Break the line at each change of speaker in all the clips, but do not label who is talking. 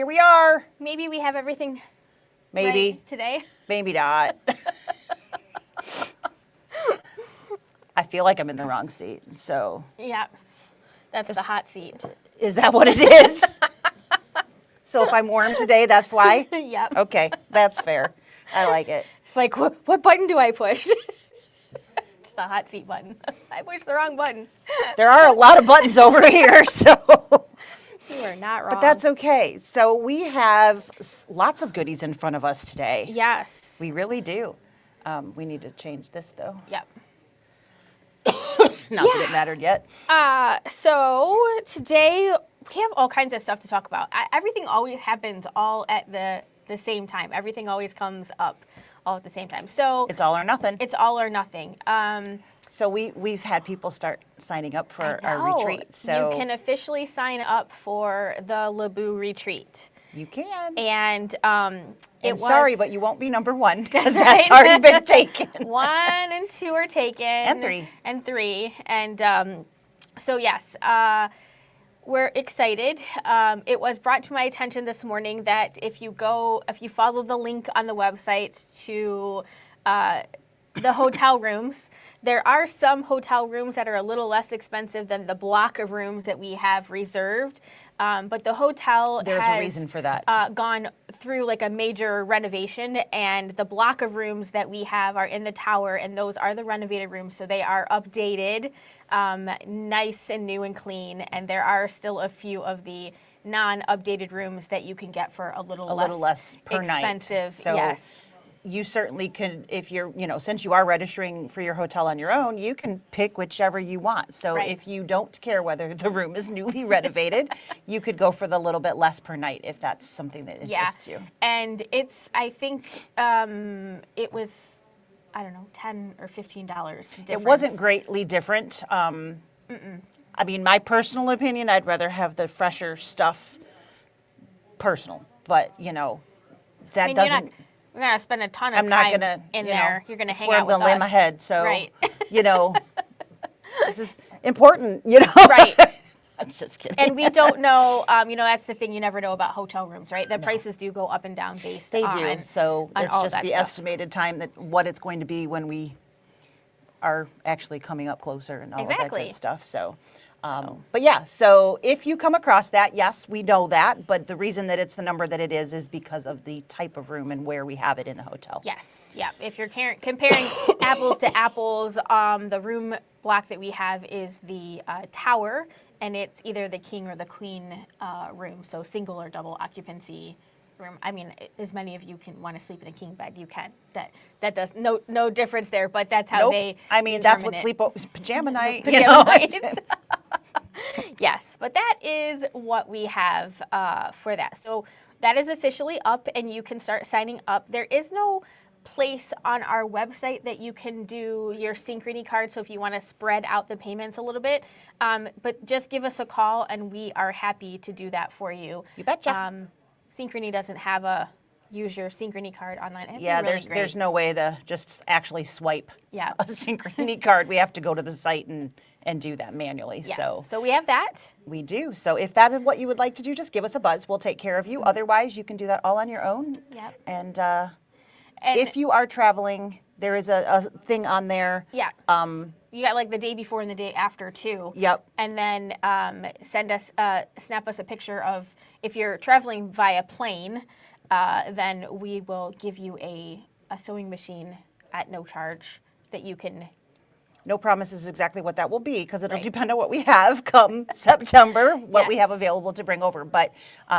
Here we are.
Maybe we have everything
Maybe.
right today.
Maybe not. I feel like I'm in the wrong seat, so.
Yeah, that's the hot seat.
Is that what it is? So if I'm warm today, that's why?
Yep.
Okay, that's fair. I like it.
It's like, what button do I push? It's the hot seat button. I pushed the wrong button.
There are a lot of buttons over here, so.
You are not wrong.
But that's okay. So we have lots of goodies in front of us today.
Yes.
We really do. We need to change this, though.
Yep.
Not that it mattered yet.
So today we have all kinds of stuff to talk about. Everything always happens all at the same time. Everything always comes up all at the same time. So
It's all or nothing.
it's all or nothing.
So we've had people start signing up for our retreat. So
you can officially sign up for the Lebu retreat.
You can.
And
And sorry, but you won't be number one because
That's
that's already been taken.
1 and 2 are taken.
And 3.
And 3. And so yes, we're excited. It was brought to my attention this morning that if you follow the link on the website to the hotel rooms, there are some hotel rooms that are a little less expensive than the block of rooms that we have reserved. But the hotel
There's
has
a reason for that.
Gone through like a major renovation, and the block of rooms that we have are in the tower, and those are the renovated rooms, so they are updated, nice and new and clean, and there are still a few of the non-updated rooms that you can get for a little
less per night.
expensive.
So
yes.
You certainly can, if you're, since you are registering for your hotel on your own, you can pick whichever you want. So
Right.
if you don't care whether the room is newly renovated, you could go for the little bit less per night if that's something that interests you.
And I think it was, I don't know, $10 or $15 difference.
It wasn't greatly different. I mean, my personal opinion, I'd rather have the fresher stuff personal. But, that
I mean,
doesn't...
We're going to spend a ton of
I'm not
time
gonna,
in there. You're going to hang
where
out
I'm
with
gonna lay my
us.
head. So,
Right.
this is important,
Right.
I'm just kidding.
And we don't know, that's the thing, you never know about hotel rooms, right? The prices do go up and down based
They
on
do. So
on
it's
all
just
that
the
stuff.
estimated time that what it's going to be when we are actually coming up closer and all of that
Exactly.
good stuff. So. But yeah, so if you come across that, yes, we know that, but the reason that it's the number that it is because of the type of room and where we have it in the hotel.
Yes, yeah. If you're comparing apples to apples, the room block that we have is the tower, and it's either the king or the queen room, so single or double occupancy room. I mean, as many of you can want to sleep in a king bed, you can. That does no difference there, but that's how they.
I mean, that's what
determine
pajama night.
Pajama nights. Yes, but that is what we have for that. So that is officially up, and you can start signing up. There is no place on our website that you can do your Synchrony card, so if you want to spread out the payments a little bit, but just give us a call, and we are happy to do that for you.
You betcha.
Synchrony doesn't have a use your Synchrony card online. It'd be
Yeah,
really
there's
great.
no way to just actually swipe
Yeah.
a Synchrony card. We have to go to the site and do that manually.
Yes.
So
we have that.
we do. So if that is what you would like to do, just give us a buzz. We'll take care of you. Otherwise, you can do that all on your own.
Yep.
And
And
if you are traveling, there is a thing on there.
yeah. You got like the day before and the day after too.
Yep.
And then snap us a picture of if you're traveling via plane, then we will give you a sewing machine at no charge that you can.
No promises exactly what that will be because it'll
Right.
depend on what we have come September, what we
Yes.
have available to bring over. But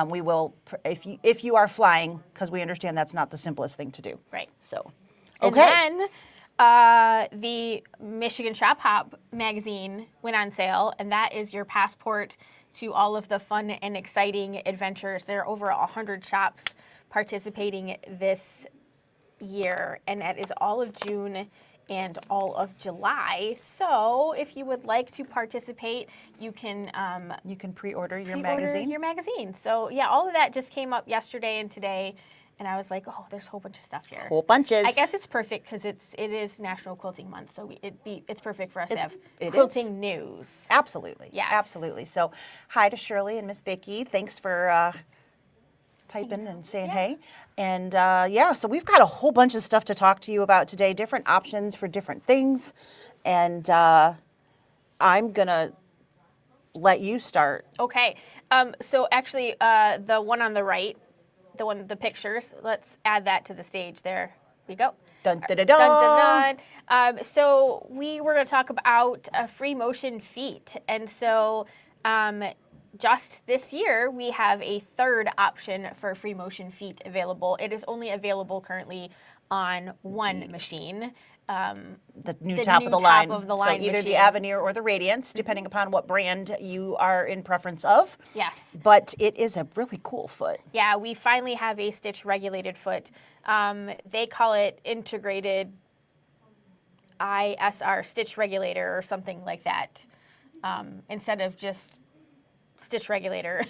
we will, if you are flying, because we understand that's not the simplest thing to do.
Right.
So,
And
okay.
then the Michigan Shop Hop magazine went on sale, and that is your passport to all of the fun and exciting adventures. There are over 100 shops participating this year, and that is all of June and all of July. So if you would like to participate, you can
You can pre-order your
pre-order
magazine.
your magazine. So yeah, all of that just came up yesterday and today, and I was like, oh, there's a whole bunch of stuff here.
Whole bunches.
I guess it's perfect because it is National Quilting Month, so it's perfect for us to have
it is.
quilting news.
Absolutely.
Yes.
Absolutely. So, hi to Shirley and Miss Vicki. Thanks for typing and saying hey. And yeah, so we've got a whole bunch of stuff to talk to you about today, different options for different things. And I'm going to let you start.
Okay. So actually, the one on the right, the pictures, let's add that to the stage. There we go.
Dun, dun, dun, dun.
Dun, dun, dun. So we were going to talk about free motion feet. And so just this year, we have a third option for free motion feet available. It is only available currently on one machine.
The new top of the line. So either
machine.
the Avenir or the Radiance, depending upon what brand you are in preference of.
Yes.
But it is a really cool foot.
Yeah, we finally have a stitch regulated foot. They call it integrated ISR stitch regulator or something like that, instead of just stitch regulator.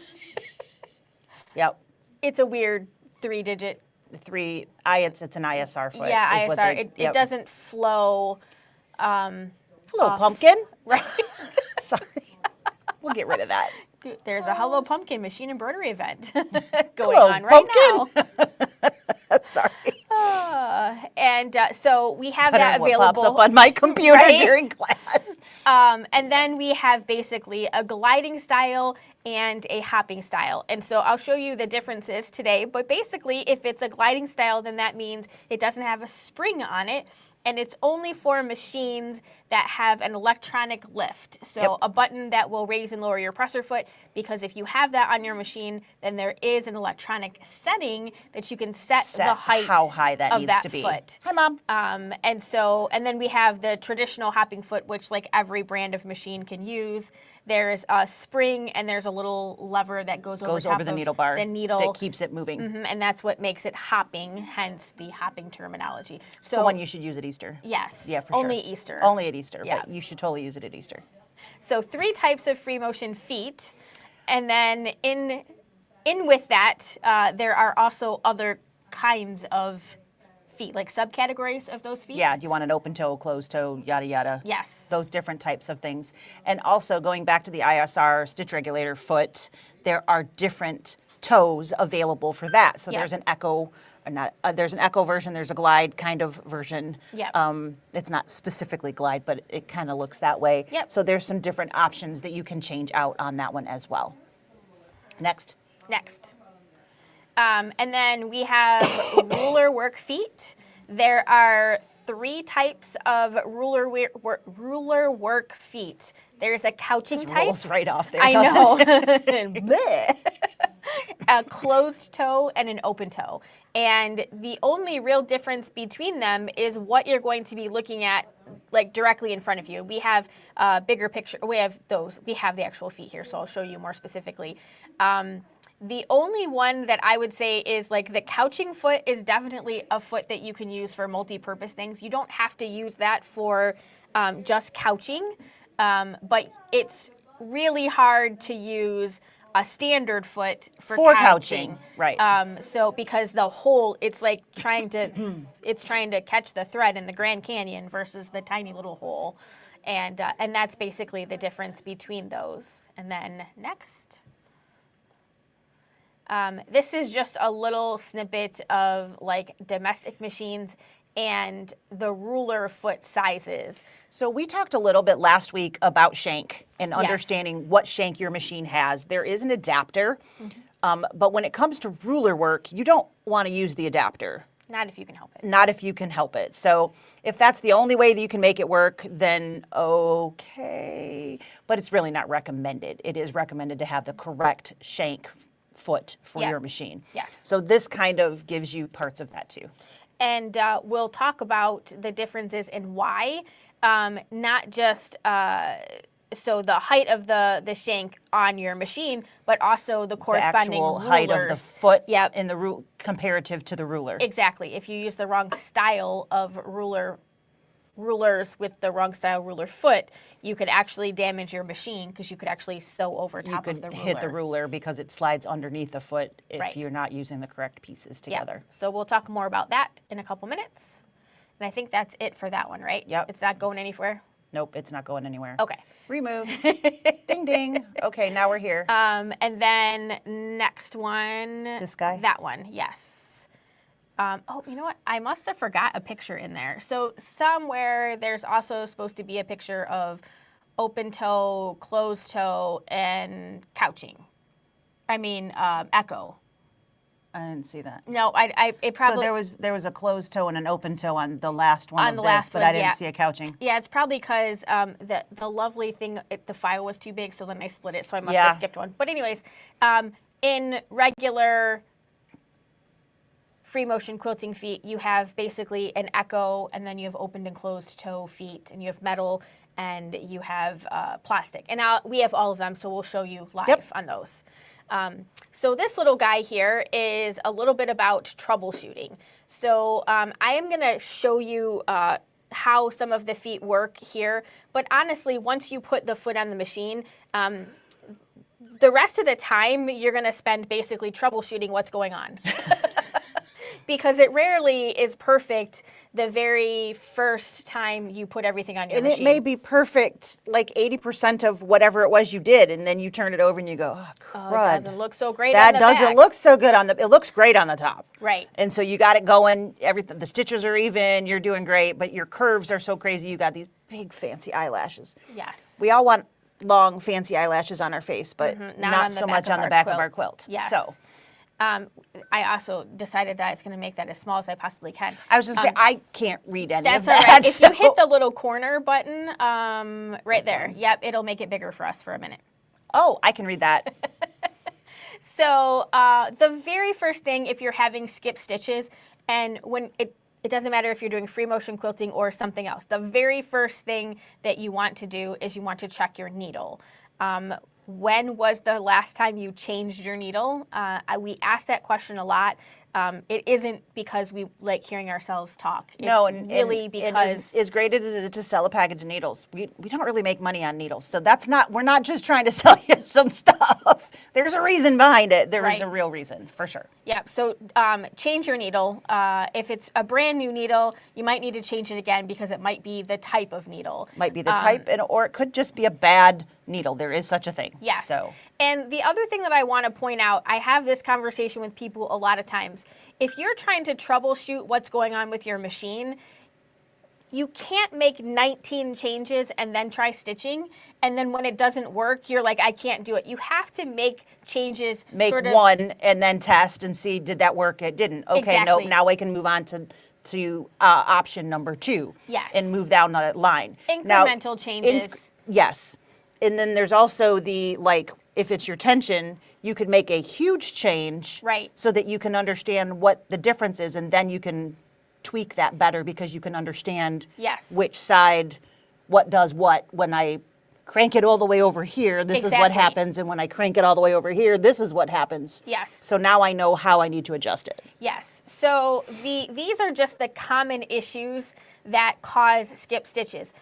Yep.
It's a weird 3-digit.
It's an ISR foot.
Yeah, ISR. It doesn't flow.
Hello,
off.
pumpkin.
Right.
Sorry. We'll get rid of that.
There's a Hello Pumpkin machine embroidery event going
Hello,
on right
pumpkin.
now.
Sorry.
And so we have
I
that
don't know
available.
what pops up on my computer
Right?
during class.
And then we have basically a gliding style and a hopping style. And so I'll show you the differences today. But basically, if it's a gliding style, then that means it doesn't have a spring on it. And it's only for machines that have an electronic lift. So a button that will raise and lower your presser foot, because if you have that on your machine, then there is an electronic setting that you can set the height
how high that
of
needs
that
to be.
foot.
Hi, Mom.
And then we have the traditional hopping foot, which like every brand of machine can use. There's a spring and there's a little lever that goes over top
the
of
needle bar
the needle
that keeps it moving.
and that's what makes it hopping, hence the hopping terminology. So
The one you should use at Easter.
yes,
Yeah, for sure.
only Easter.
Only at Easter,
Yeah.
but you should totally use it at Easter.
So 3 types of free motion feet, and then in with that, there are also other kinds of feet, like subcategories of those feet.
Yeah, do you want an open toe, closed toe, yada, yada?
Yes.
Those different types of things. And also going back to the ISR stitch regulator foot, there are different toes available for that. So there's an echo, there's an echo version, there's a glide kind of version.
Yep.
It's not specifically glide, but it kind of looks that way.
Yep.
So there's some different options that you can change out on that one as well. Next.
And then we have ruler work feet. There are 3 types of ruler work feet. There's a couching type.
Rolls right off there.
I
doesn't
know. Bleh. A closed toe and an open toe. And the only real difference between them is what you're going to be looking at like directly in front of you. We have a bigger picture. We have the actual feet here, so I'll show you more specifically. The only one that I would say is like the couching foot is definitely a foot that you can use for multi-purpose things. You don't have to use that for just couching, but it's really hard to use a standard foot for couching.
Right.
So because the hole, it's like trying to catch the thread in the Grand Canyon versus the tiny little hole, and that's basically the difference between those. And then next. This is just a little snippet of like domestic machines and the ruler foot sizes.
So we talked a little bit last week about shank and understanding what shank your machine has. There is an adapter, but when it comes to ruler work, you don't want to use the adapter.
Not if you can help it.
Not if you can help it. So if that's the only way that you can make it work, then okay. But it's really not recommended. It is recommended to have the correct shank foot for your machine.
Yes.
So this kind of gives you parts of that too.
And we'll talk about the differences and why, not just so the height of the shank on your machine, but also the corresponding
the actual
rulers.
height of the foot
Yep.
in the comparative to the ruler.
Exactly. If you use the wrong style of rulers with the wrong style ruler foot, you could actually damage your machine because you could actually sew over top of the ruler.
You could hit the ruler because it slides underneath the foot if
Right.
you're not using the correct pieces together.
So we'll talk more about that in a couple minutes. And I think that's it for that one, right?
Yep.
It's not going anywhere?
Nope, it's not going anywhere.
Okay.
Remove. Ding, ding. Okay, now we're here.
And then next one.
This guy?
That one, yes. Oh, you know what? I must have forgot a picture in there. So somewhere there's also supposed to be a picture of open toe, closed toe, and couching. I mean, echo.
I didn't see that.
No, it probably.
So there was a closed toe and an open toe on the last one
On
of
the
this,
last
but
one,
I didn't
yeah.
see a couching.
Yeah, it's probably because the lovely thing, the file was too big, so then I split it, so I must have skipped one. But anyways, in regular free motion quilting feet, you have basically an echo, and then you have opened and closed toe feet, and you have metal, and you have plastic. And now we have all of them, so we'll show you live on those. So this little guy here is a little bit about troubleshooting. So I am going to show you how some of the feet work here. But honestly, once you put the foot on the machine, the rest of the time you're going to spend basically troubleshooting what's going on. Because it rarely is perfect the very first time you put everything on your machine.
And it may be perfect like 80% of whatever it was you did, and then you turn it over and you go, oh, crud.
It doesn't look so great
that
on the
doesn't
back.
look so good on the, it looks great on the top.
Right.
And so you got it going, everything, the stitches are even, you're doing great, but your curves are so crazy, you got these big fancy eyelashes.
Yes.
We all want long fancy eyelashes on our face, but not
on the
so
back
much
of
on the
our
back
quilt.
of our quilt.
Yes.
So
I also decided that it's going to make that as small as I possibly can.
I was just say I can't read any
That's
of
all
that.
right. If you
so-
hit the little corner button right there, yep, it'll make it bigger for us for a minute.
Oh, I can read that.
So the very first thing, if you're having skip stitches, and when it doesn't matter if you're doing free motion quilting or something else, the very first thing that you want to do is you want to check your needle. When was the last time you changed your needle? We ask that question a lot. It isn't because we like hearing ourselves talk. It's really because
as great as it is to sell a package of needles, we don't really make money on needles. So that's not, we're not just trying to sell you some stuff. There's a reason behind it. There is a real reason, for sure.
Yeah, so change your needle. If it's a brand new needle, you might need to change it again because it might be the type of needle.
Might be the type, or it could just be a bad needle. There is such a thing.
Yes.
So.
And the other thing that I want to point out, I have this conversation with people a lot of times. If you're trying to troubleshoot what's going on with your machine, you can't make 19 changes and then try stitching. And then when it doesn't work, you're like, I can't do it. You have to make changes.
Make one and then test and see, did that work? It didn't. Okay,
Exactly.
no, now we can move on to option number 2.
Yes.
And move down the line.
Incremental changes.
Yes. And then there's also the, like, if it's your tension, you could make a huge change.
Right.
So that you can understand what the difference is, and then you can tweak that better because you can understand which side, what does what. When I crank it all the way over here, this is what happens, and when I crank it all the way over here, this is what happens.
Yes.
So now I know how I need to adjust it.
Yes. So these are just the common issues that cause skip stitches.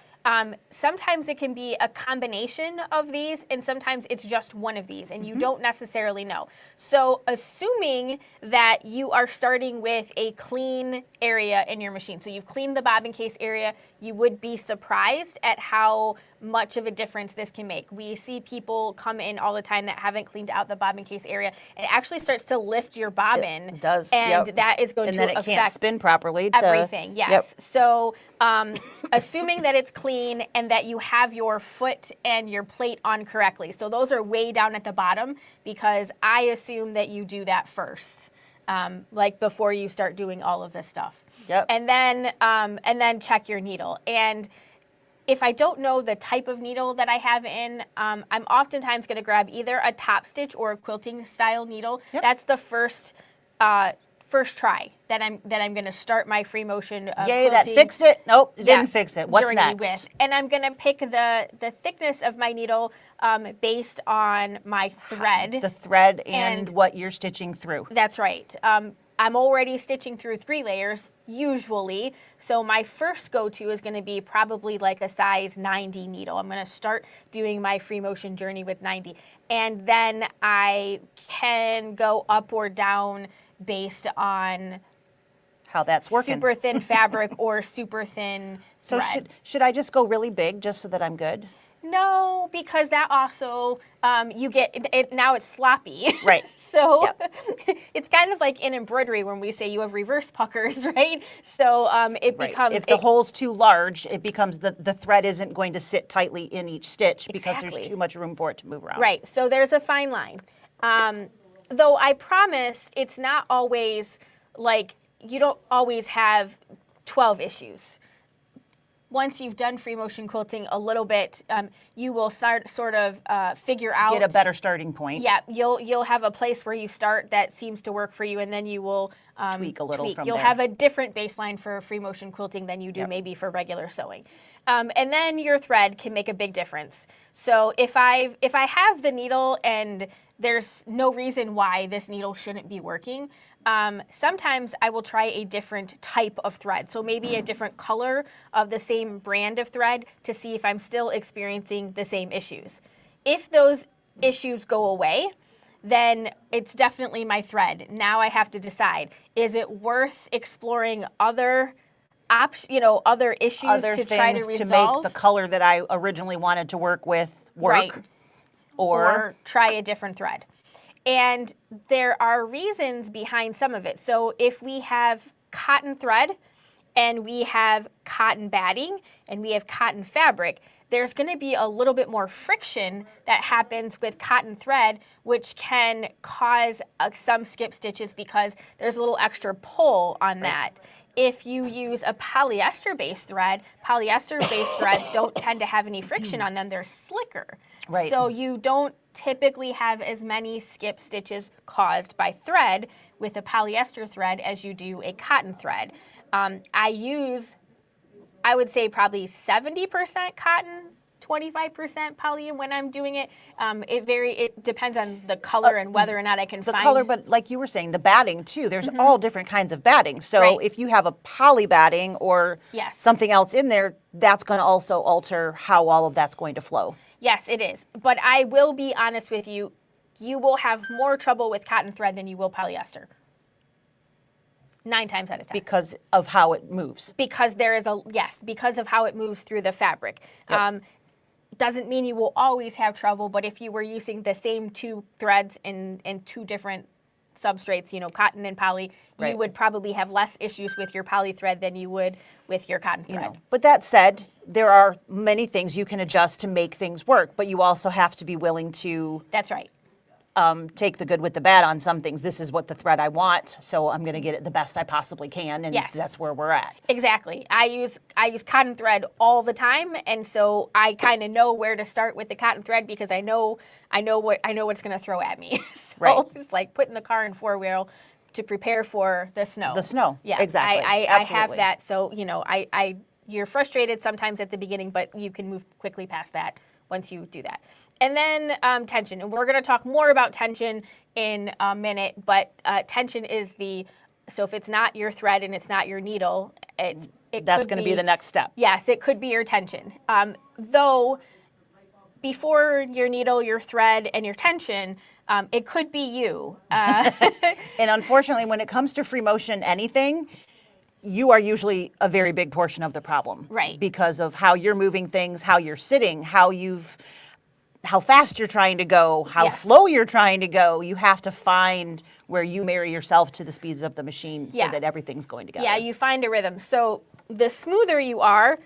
Sometimes it can be a combination of these, and sometimes it's just one of these, and you don't necessarily know. So assuming that you are starting with a clean area in your machine, so you've cleaned the bobbin case area, you would be surprised at how much of a difference this can make. We see people come in all the time that haven't cleaned out the bobbin case area. It actually starts to lift your bobbin.
It does.
And that is going
and
to
then it
affect
can't spin properly.
everything. Yes. So assuming that it's clean and that you have your foot and your plate on correctly. So those are way down at the bottom because I assume that you do that first, like before you start doing all of this stuff.
Yep.
And then check your needle. And if I don't know the type of needle that I have in, I'm oftentimes going to grab either a top stitch or a quilting style needle. Yep. That's the first try that I'm going to start my free motion
Yay, that fixed it? Nope, it didn't fix it. What's
journey
next?
With. And I'm going to pick the thickness of my needle based on my thread.
The thread and what you're stitching through.
That's right. I'm already stitching through 3 layers, usually. So my first go-to is going to be probably like a size 90 needle. I'm going to start doing my free motion journey with 90. And then I can go up or down based on
how that's working.
super thin fabric or super thin
So
thread.
should I just go really big just so that I'm good?
No, because that also, you get, it, now it's sloppy.
Right.
So
Yep.
it's kind of like in embroidery when we say you have reverse puckers, right? So it
Right.
becomes.
If the hole's too large, it becomes the thread isn't going to sit tightly in each stitch because there's
Exactly.
too much room for it to move around.
Right. So there's a fine line. Though I promise it's not always like, you don't always have 12 issues. Once you've done free motion quilting a little bit, you will sort of figure out.
Get a better starting point.
Yeah, you'll have a place where you start that seems to work for you, and then you will
Tweak a little from
You'll
there.
have a different baseline for free motion quilting than you do maybe for regular sewing, and then your thread can make a big difference. So if I have the needle and there's no reason why this needle shouldn't be working, sometimes I will try a different type of thread. So maybe a different color of the same brand of thread to see if I'm still experiencing the same issues. If those issues go away, then it's definitely my thread. Now I have to decide, is it worth exploring other other issues
Other
to
things
try to resolve?
make the color that I originally wanted to work with work.
Right.
Or
Or try a different thread. And there are reasons behind some of it. So if we have cotton thread and we have cotton batting and we have cotton fabric, there's going to be a little bit more friction that happens with cotton thread, which can cause some skip stitches because there's a little extra pull on that. If you use a polyester-based thread, polyester-based threads don't tend to have any friction on them. They're slicker.
Right.
So you don't typically have as many skip stitches caused by thread with a polyester thread as you do a cotton thread. I would say probably 70% cotton, 25% poly when I'm doing it. It depends on the color and whether or not I can
the
find
color, but like you were saying, the batting too, there's all different kinds of batting. So
Right.
if you have a poly batting or
Yes.
something else in there, that's going to also alter how all of that's going to flow.
Yes, it is. But I will be honest with you, you will have more trouble with cotton thread than you will polyester. 9 times out of 10.
Because of how it moves.
Because because of how it moves through the fabric.
Yep.
Doesn't mean you will always have trouble, but if you were using the same 2 threads in 2 different substrates, cotton and poly,
Right.
you would probably have less issues with your poly thread than you would with your cotton thread.
But that said, there are many things you can adjust to make things work, but you also have to be willing to
That's right.
take the good with the bad on some things. This is what the thread I want, so I'm going to get it the best I possibly can, and
Yes.
that's where we're at.
Exactly. I use cotton thread all the time, and so I kind of know where to start with the cotton thread because I know what it's going to throw at me. So
Right.
it's like putting the car in 4-wheel to prepare for the snow.
The snow.
Yeah,
Exactly.
I have
Absolutely.
that. So you're frustrated sometimes at the beginning, but you can move quickly past that once you do that. And then tension, and we're going to talk more about tension in a minute, but tension is so if it's not your thread and it's not your needle, it
That's
could
going to be the next step.
Yes, it could be your tension. Though before your needle, your thread, and your tension, it could be you.
And unfortunately, when it comes to free motion anything, you are usually a very big portion of the problem.
Right.
Because of how you're moving things, how you're sitting, how fast you're trying to go, how
Yes.
slow you're trying to go. You have to find where you marry yourself to the speeds of the machine
Yeah.
so that everything's going together.
Yeah, you find a rhythm. So the smoother you are,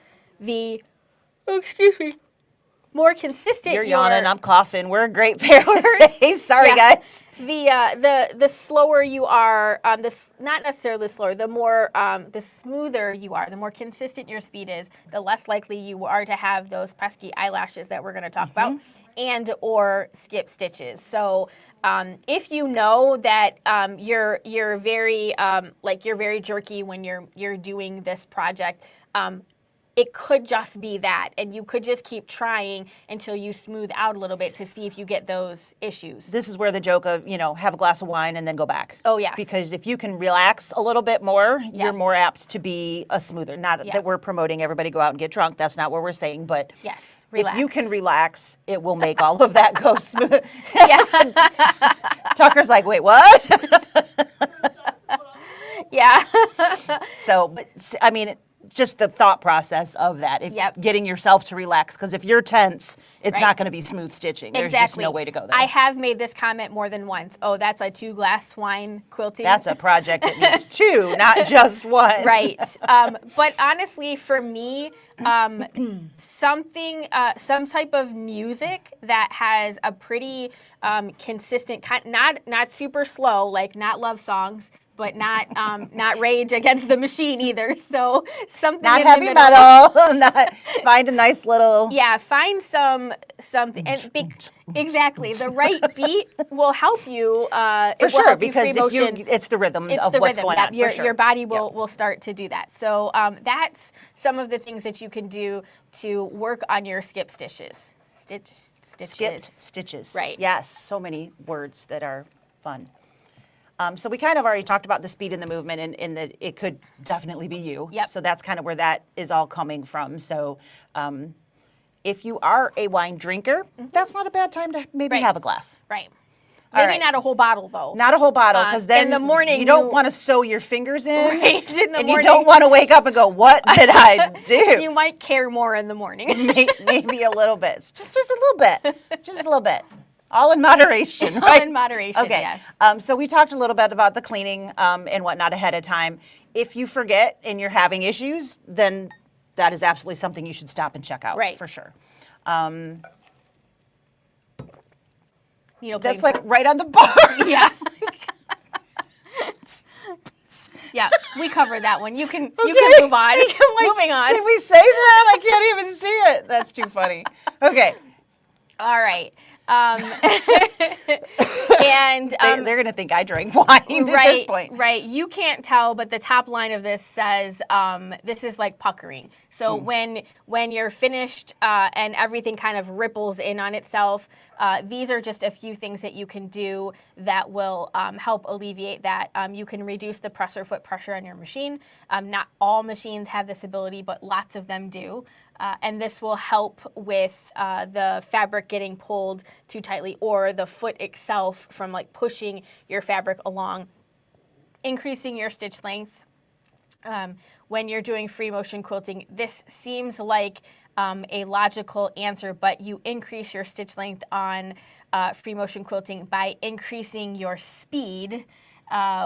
more consistent
You're yawning, I'm coughing. We're a great pair today. Sorry,
Yeah.
guys.
The slower you are, not necessarily slower, the smoother you are, the more consistent your speed is, the less likely you are to have those pesky eyelashes that we're going to talk about, and or skip stitches. So if you know that you're very you're very jerky when you're doing this project, it could just be that, and you could just keep trying until you smooth out a little bit to see if you get those issues.
This is where the joke of, have a glass of wine and then go back.
Oh, yes.
Because if you can relax a little bit more,
Yeah.
you're more apt to be a smoother. Not
Yeah.
that we're promoting everybody go out and get drunk. That's not what we're saying. But
Yes,
if you
relax.
can relax, it will make all of that go smooth.
Yeah.
Tucker's like, wait, what?
Yeah.
So, but I mean, just the thought process of that, if getting yourself to relax, because if you're tense, it's not going to be smooth stitching. There's just no way to go there.
I have made this comment more than once. Oh, that's a 2-glass wine quilting.
That's a project that needs 2, not just 1.
Right. But honestly, for me, some type of music that has a pretty consistent, not super slow, like not love songs, but not Rage Against the Machine either. So something
not
in
heavy
the middle.
metal. Not find a nice little.
Yeah, find something. Exactly, the right beat will help you.
For sure, because it's the rhythm of what's going on.
Your body will start to do that. So that's some of the things that you can do to work on your skip stitches.
Skipped stitches.
Right.
Yes, so many words that are fun. So we kind of already talked about the speed and the movement, and that it could definitely be you.
Yep.
So that's kind of where that is all coming from. So if you are a wine drinker, that's not a bad time to maybe have a glass.
Right. Maybe not a whole bottle, though.
Not a whole bottle, because then
in the morning
you don't want to sew your fingers in.
Right, in the
and
morning.
You don't want to wake up and go, what did I do?
You might care more in the morning.
Maybe a little bit. Just a little bit. Just a little bit. All in moderation, right?
All in moderation,
okay.
Yes.
So we talked a little bit about the cleaning and whatnot ahead of time. If you forget and you're having issues, then that is absolutely something you should stop and check out, for sure. That's like right on the bar.
Yeah. Yeah, we covered that one. You can move on. Moving on.
Did we say that? I can't even see it. That's too funny. Okay.
All right. And
they're going to think I drank wine at this point.
Right. You can't tell, but the top line of this says this is like puckering. So when you're finished and everything kind of ripples in on itself, these are just a few things that you can do that will help alleviate that. You can reduce the presser foot pressure on your machine. Not all machines have this ability, but lots of them do. And this will help with the fabric getting pulled too tightly, or the foot itself from like pushing your fabric along, increasing your stitch length. When you're doing free motion quilting, this seems like a logical answer, but you increase your stitch length on free motion quilting by increasing your speed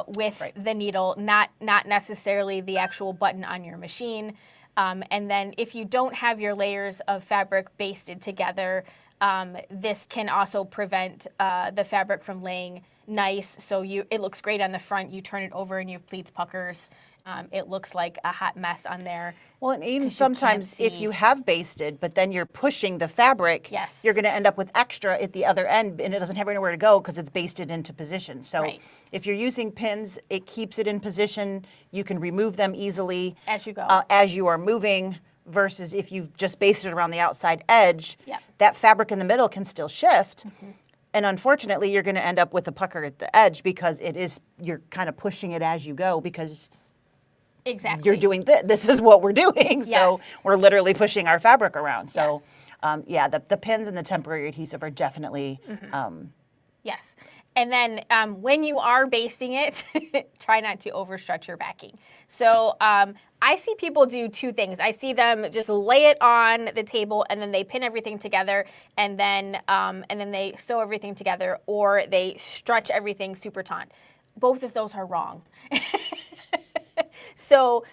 with the needle, not necessarily the actual button on your machine. And then if you don't have your layers of fabric basted together, this can also prevent the fabric from laying nice. So it looks great on the front. You turn it over and you have pleats, puckers. It looks like a hot mess on there.
Well, and even sometimes if you have basted, but then you're pushing the fabric, you're going to end up with extra at the other end, and it doesn't have anywhere to go because it's basted into position. So if you're using pins, it keeps it in position. You can remove them easily
as you go,
as you are moving. Versus if you've just basted around the outside edge, that fabric in the middle can still shift. And unfortunately, you're going to end up with a pucker at the edge because you're kind of pushing it as you go because you're doing this. This is what we're doing. So we're literally pushing our fabric around. So the pins and the temporary adhesive are definitely.
Yes. And then when you are basting it, try not to overstretch your backing. So I see people do two things. I see them just lay it on the table and then they pin everything together and then they sew everything together, or they stretch everything super taut. Both of those are wrong. So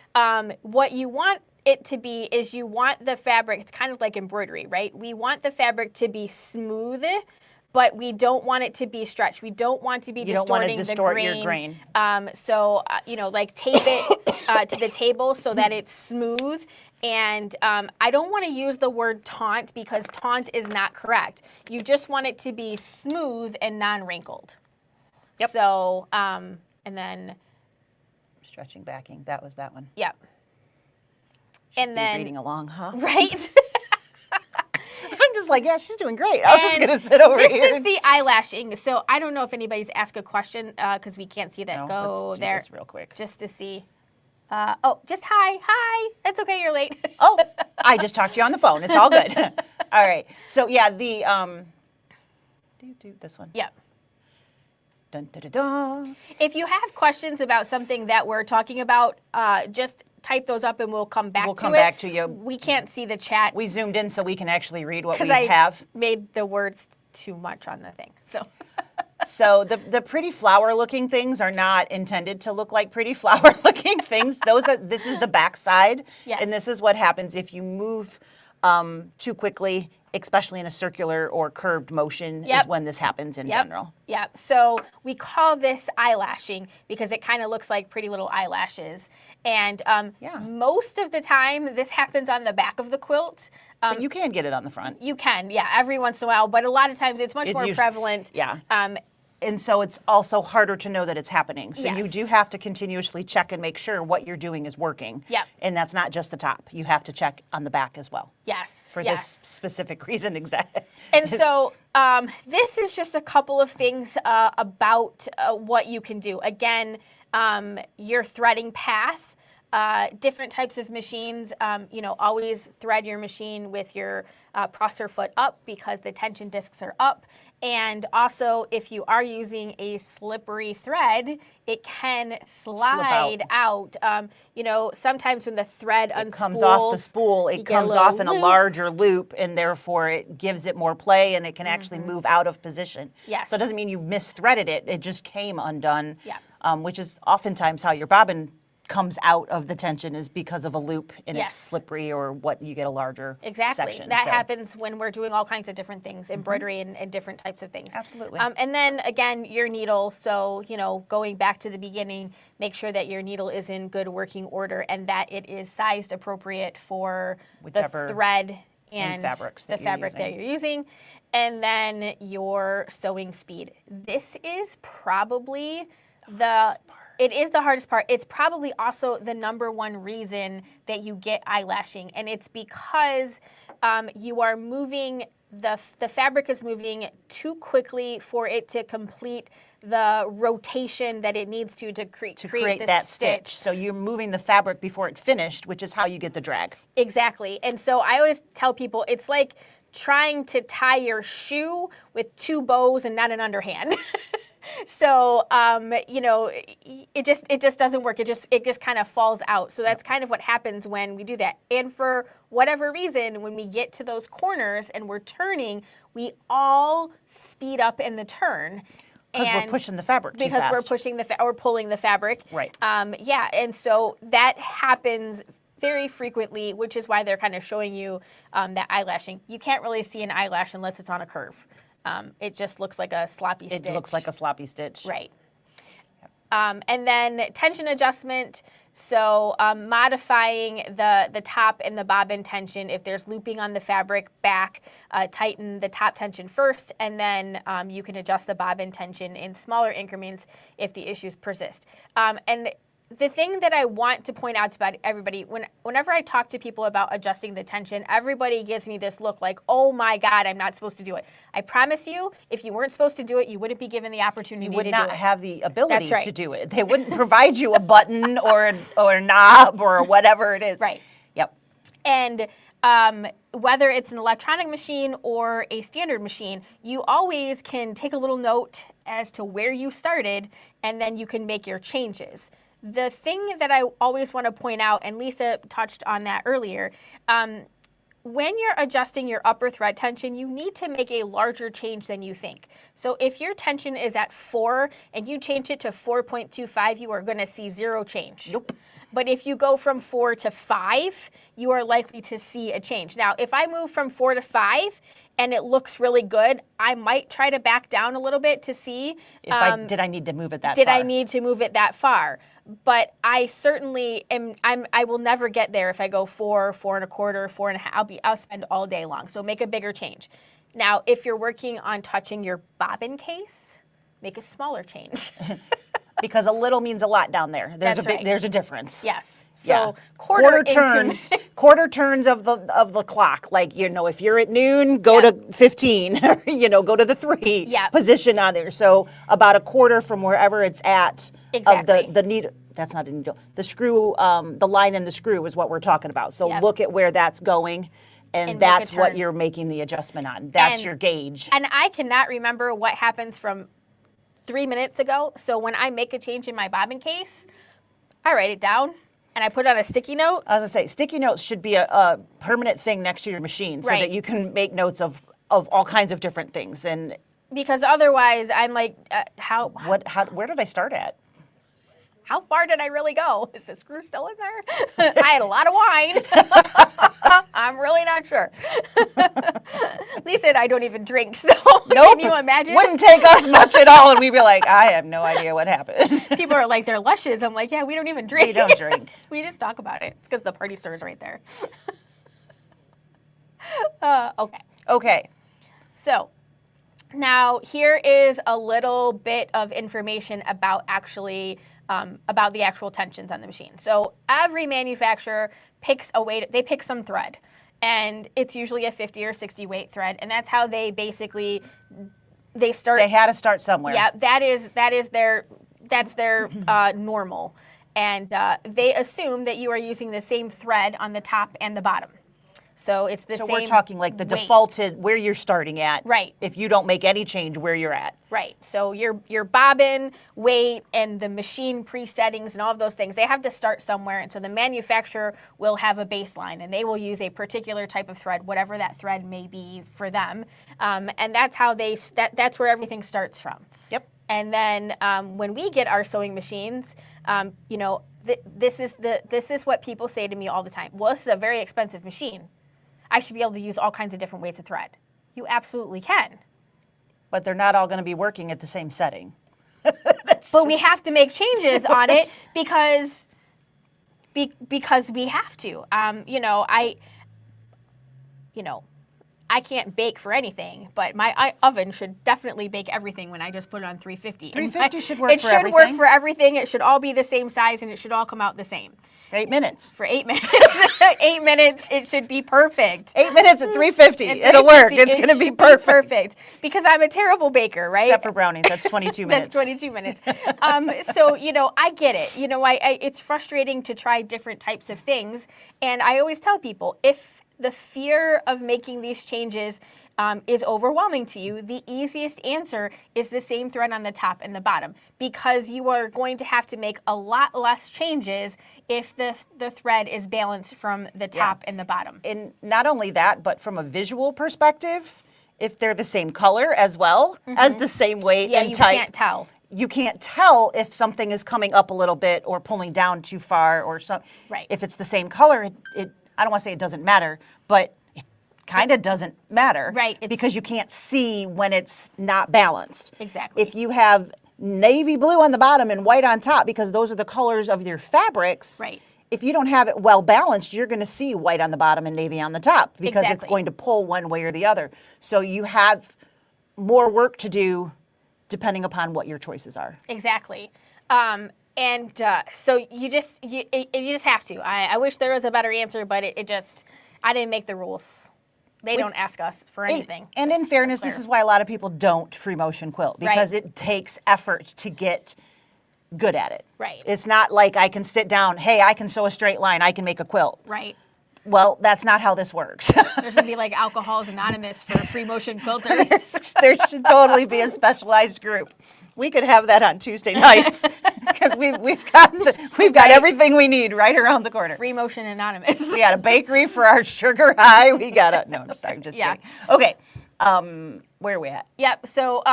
what you want it to be is you want the fabric, it's kind of like embroidery, right? We want the fabric to be smooth, but we don't want it to be stretched. We don't want to be distorting the grain.
Your grain.
So, like tape it to the table so that it's smooth. And I don't want to use the word taunt because taunt is not correct. You just want it to be smooth and non-wrinkled.
Yep.
So, and then...
Stretching backing, that was that one.
Yep.
And then... reading along, huh?
Right?
I'm just like, yeah, she's doing great. I'm just going to sit over here.
This is the eyelashing. So I don't know if anybody's asked a question because we can't see that go
let's do
there.
This real quick.
Just to see. Just hi. Hi. It's okay. You're late.
Oh, I just talked to you on the phone. It's all good. All right. So yeah, the, do this one.
Yep.
Dun, dun, dun, dun.
If you have questions about something that we're talking about, just type those up and we'll come back to it.
We'll come back to you.
We can't see the chat
We zoomed in so we can actually read what we
because I
have.
made the words too much on the thing. So
So the pretty flower looking things are not intended to look like pretty flower looking things. This is the back side.
Yes.
And this is what happens if you move too quickly, especially in a circular or curved motion,
Yep.
is when this happens in general.
Yeah, so we call this eyelashing because it kind of looks like pretty little eyelashes. And most of the time, this happens on the back of the quilt.
But you can get it on the front.
You can, yeah, every once in a while. But a lot of times, it's much more prevalent.
Yeah. And so it's also harder to know that it's happening. So you
Yes.
do have to continuously check and make sure what you're doing is working.
Yep.
And that's not just the top. You have to check on the back as well.
Yes.
For
yes.
this specific reason, exactly.
And so this is just a couple of things about what you can do. Again, your threading path. Different types of machines, always thread your machine with your presser foot up because the tension discs are up. And also, if you are using a slippery thread, it can slide out. Sometimes when the thread
Comes off the spool, it comes off in a
loop.
larger loop, and therefore it gives it more play, and it can actually move out of position.
Yes.
So it doesn't mean you misthreaded it; it just came undone.
Yeah.
Which is oftentimes how your bobbin comes out of the tension is because of a loop and
Yes.
it's slippery or what you get a larger
Exactly.
section.
That
So-
happens when we're doing all kinds of different things, embroidery and different types of things.
Absolutely.
And then again, your needle. So, going back to the beginning, make sure that your needle is in good working order and that it is sized appropriate for
Whichever
the thread and
fabrics
the
that you're
fabric that
using.
you're using. And then your sewing speed. This is probably it is the hardest part. It's probably also the number one reason that you get eyelashing, and it's because you are moving the fabric is moving too quickly for it to complete the rotation that it needs to create this
that stitch. So you're moving the fabric before it finished, which is how you get the drag.
Exactly. And so I always tell people it's like trying to tie your shoe with two bows and not an underhand. So, it just doesn't work. It just kind of falls out. So that's kind of what happens when we do that. And for whatever reason, when we get to those corners and we're turning, we all speed up in the turn.
Because we're pushing the fabric too
because
fast.
we're pushing or pulling the fabric.
Right.
And so that happens very frequently, which is why they're kind of showing you that eyelashing. You can't really see an eyelash unless it's on a curve. It just looks like a sloppy stitch.
It looks like a sloppy stitch.
Right. And then tension adjustment. So modifying the top and the bobbin tension. If there's looping on the fabric back, tighten the top tension first, and then you can adjust the bobbin tension in smaller increments if the issues persist. And the thing that I want to point out about everybody, whenever I talk to people about adjusting the tension, everybody gives me this look like, oh my God, I'm not supposed to do it. I promise you, if you weren't supposed to do it, you wouldn't be given the opportunity to do it.
You would not have the ability
That's right.
to do it. They wouldn't provide you a button or a knob or whatever it is.
Right.
Yep.
And whether it's an electronic machine or a standard machine, you always can take a little note as to where you started, and then you can make your changes. The thing that I always want to point out, and Lisa touched on that earlier, when you're adjusting your upper thread tension, you need to make a larger change than you think. So if your tension is at 4 and you change it to 4.25, you are going to see zero change.
Nope.
But if you go from 4 to 5, you are likely to see a change. Now, if I move from 4 to 5 and it looks really good, I might try to back down a little bit to see.
Did I need to move it that far?
Did I need to move it that far? But I certainly am. I will never get there if I go 4, 4.25, 4.5. I'll spend all day long. So make a bigger change. Now, if you're working on touching your bobbin case, make a smaller change.
Because a little means a lot down there. There's a difference.
Yes. So
Yeah.
quarter
turns, quarter turns of the clock. Like, if you're at noon, go to 15. Go to the 3 position on there. So about a quarter from wherever it's at
Exactly.
of the needle. That's not a needle. The screw, the line in the screw is what we're talking about. So look at where that's going. And that's what
turn.
you're making the adjustment on. That's your gauge.
And I cannot remember what happens from 3 minutes ago. So when I make a change in my bobbin case, I write it down and I put on a sticky note.
I was gonna say, sticky notes should be a permanent thing next to your machine so that you can make notes of all kinds of different things. And
because otherwise I'm like,
where did I start at?
How far did I really go? Is the screw still in there? I had a lot of wine. I'm really not sure. Lisa and I don't even drink, so
nope.
Can you imagine?
Wouldn't take us much at all, and we'd be like, I have no idea what happened.
People are like, they're luscious. I'm like, yeah, we don't even drink.
We don't drink.
We just talk about it. It's because the party store is right there. Okay.
Okay.
So now here is a little bit of information about about the actual tensions on the machine. So every manufacturer picks a weight, they pick some thread, and it's usually a 50 or 60 weight thread, and that's how they basically, they
had to start somewhere.
Yeah, that's their normal. And they assume that you are using the same thread on the top and the bottom. So it's the same.
So we're talking like the
weight.
Defaulted where you're starting at.
Right.
If you don't make any change where you're at.
Right. So your bobbin, weight, and the machine presettings and all of those things, they have to start somewhere. And so the manufacturer will have a baseline, and they will use a particular type of thread, whatever that thread may be for them. And that's how that's where everything starts from.
Yep.
And then when we get our sewing machines, this is what people say to me all the time. Well, this is a very expensive machine. I should be able to use all kinds of different weights of thread. You absolutely can.
But they're not all going to be working at the same setting.
But we have to make changes on it because we have to. I can't bake for anything, but my oven should definitely bake everything when I just put it on 350.
350 should work for everything.
It should work for everything. It should all be the same size, and it should all come out the same.
8 minutes.
For 8 minutes. 8 minutes, it should be perfect.
8 minutes at 350. It'll work. It's going to be perfect.
Perfect. Because I'm a terrible baker, right?
Except for brownies. That's 22 minutes.
That's 22 minutes. So, I get it. It's frustrating to try different types of things. And I always tell people, if the fear of making these changes is overwhelming to you, the easiest answer is the same thread on the top and the bottom, because you are going to have to make a lot less changes if the thread is balanced from the top and the bottom.
And not only that, but from a visual perspective, if they're the same color as well as the same weight and type.
You can't tell.
You can't tell if something is coming up a little bit or pulling down too far or something.
Right.
If it's the same color, I don't want to say it doesn't matter, but it kind of doesn't matter.
Right.
Because you can't see when it's not balanced.
Exactly.
If you have navy blue on the bottom and white on top, because those are the colors of your fabrics.
Right.
If you don't have it well balanced, you're going to see white on the bottom and navy on the top because it's going to pull one way or the other. So you have more work to do depending upon what your choices are.
Exactly. So you just have to. I wish there was a better answer, but I didn't make the rules. They don't ask us for anything.
And in fairness, this is why a lot of people don't free motion quilt, because it takes effort to get good at it.
Right.
It's not like I can sit down, hey, I can sew a straight line, I can make a quilt.
Right.
Well, that's not how this works.
There's going to be like Alcohol's Anonymous for free motion quilters.
There should totally be a specialized group. We could have that on Tuesday nights because we've got everything we need right around the corner.
Free Motion Anonymous.
We got a bakery for our sugar high. We got I'm sorry, just kidding. Okay, where are we at?
Yep. So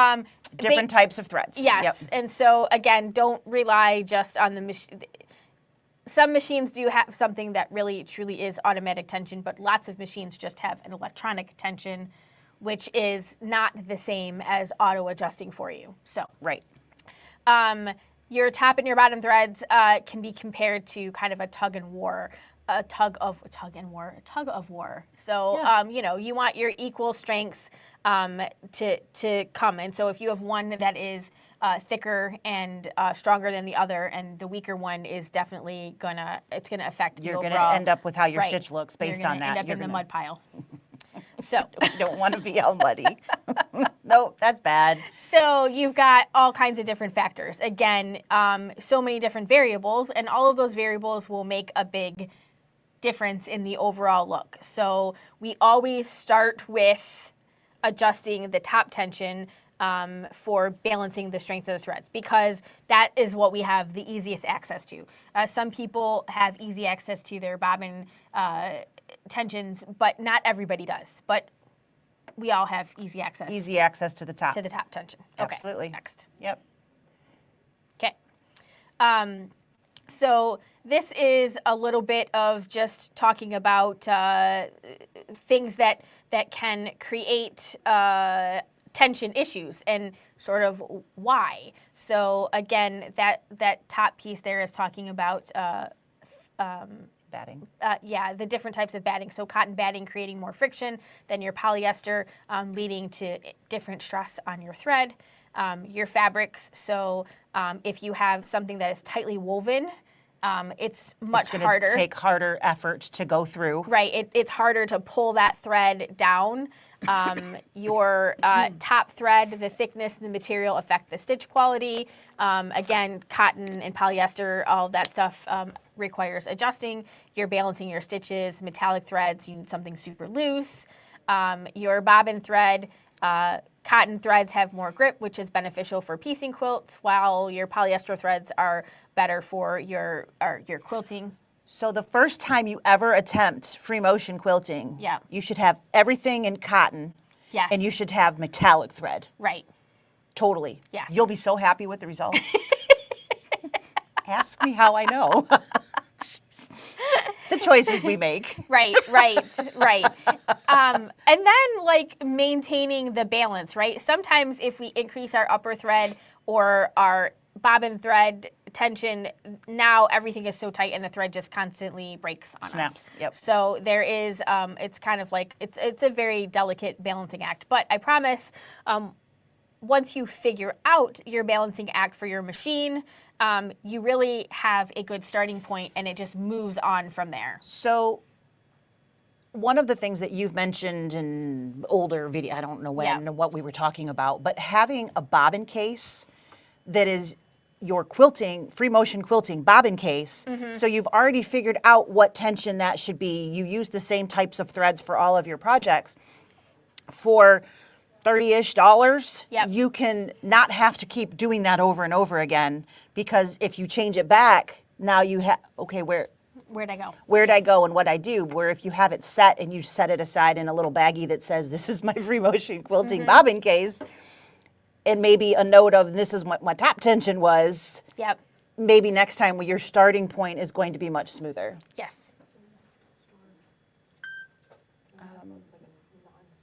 different types of threads.
Yes,
Yep.
And so again, don't rely just on the machine. Some machines do have something that really truly is automatic tension, but lots of machines just have an electronic tension, which is not the same as auto adjusting for you. So
right.
Your top and your bottom threads can be compared to kind of a tug of war. So you want your equal strengths to come. And so if you have one that is thicker and stronger than the other, and the weaker one is definitely gonna affect the overall.
You're gonna end up with how your stitch looks based on that.
End up in the mud pile. So
you don't want to be all muddy. No, that's bad.
So you've got all kinds of different factors. Again, so many different variables, and all of those variables will make a big difference in the overall look. So we always start with adjusting the top tension for balancing the strength of the threads, because that is what we have the easiest access to. Some people have easy access to their bobbin tensions, but not everybody does. But we all have easy access.
Easy access to the top.
To the top tension. Okay.
Absolutely.
Next.
Yep.
Okay. So this is a little bit of just talking about things that can create tension issues and sort of why. So again, that top piece there is talking about
Batting.
yeah, the different types of batting. So cotton batting creating more friction than your polyester, leading to different stress on your thread. Your fabrics, so if you have something that is tightly woven, it's much harder.
It's take harder effort to go through.
Right, it's harder to pull that thread down. Your top thread, the thickness and the material affect the stitch quality. Again, cotton and polyester, all of that stuff requires adjusting. You're balancing your stitches. Metallic threads, you need something super loose. Your bobbin thread, cotton threads have more grip, which is beneficial for piecing quilts, while your polyester threads are better for your quilting.
So the first time you ever attempt free motion quilting,
Yeah.
you should have everything in cotton.
Yes.
And you should have metallic thread.
Right.
Totally.
Yes.
You'll be so happy with the result. Ask me how I know. The choices we make.
Right. And then like maintaining the balance, right? Sometimes if we increase our upper thread or our bobbin thread tension, now everything is so tight and the thread just constantly breaks on
Snaps.
us.
Yep.
So there is, it's kind of like, it's a very delicate balancing act. But I promise, once you figure out your balancing act for your machine, you really have a good starting point and it just moves on from there.
So one of the things that you've mentioned in older video, I don't know when or what we were talking about, but having a bobbin case that is your quilting, free motion quilting bobbin case. So you've already figured out what tension that should be. You use the same types of threads for all of your projects. For $30-ish, you can not have to keep doing that over and over again, because if you change it back, now you have, okay, where'd I go and what I do? Where if you have it set and you set it aside in a little baggie that says, this is my free motion quilting bobbin case, and maybe a note of this is what my top tension was.
Yep.
Maybe next time your starting point is going to be much smoother.
Yes.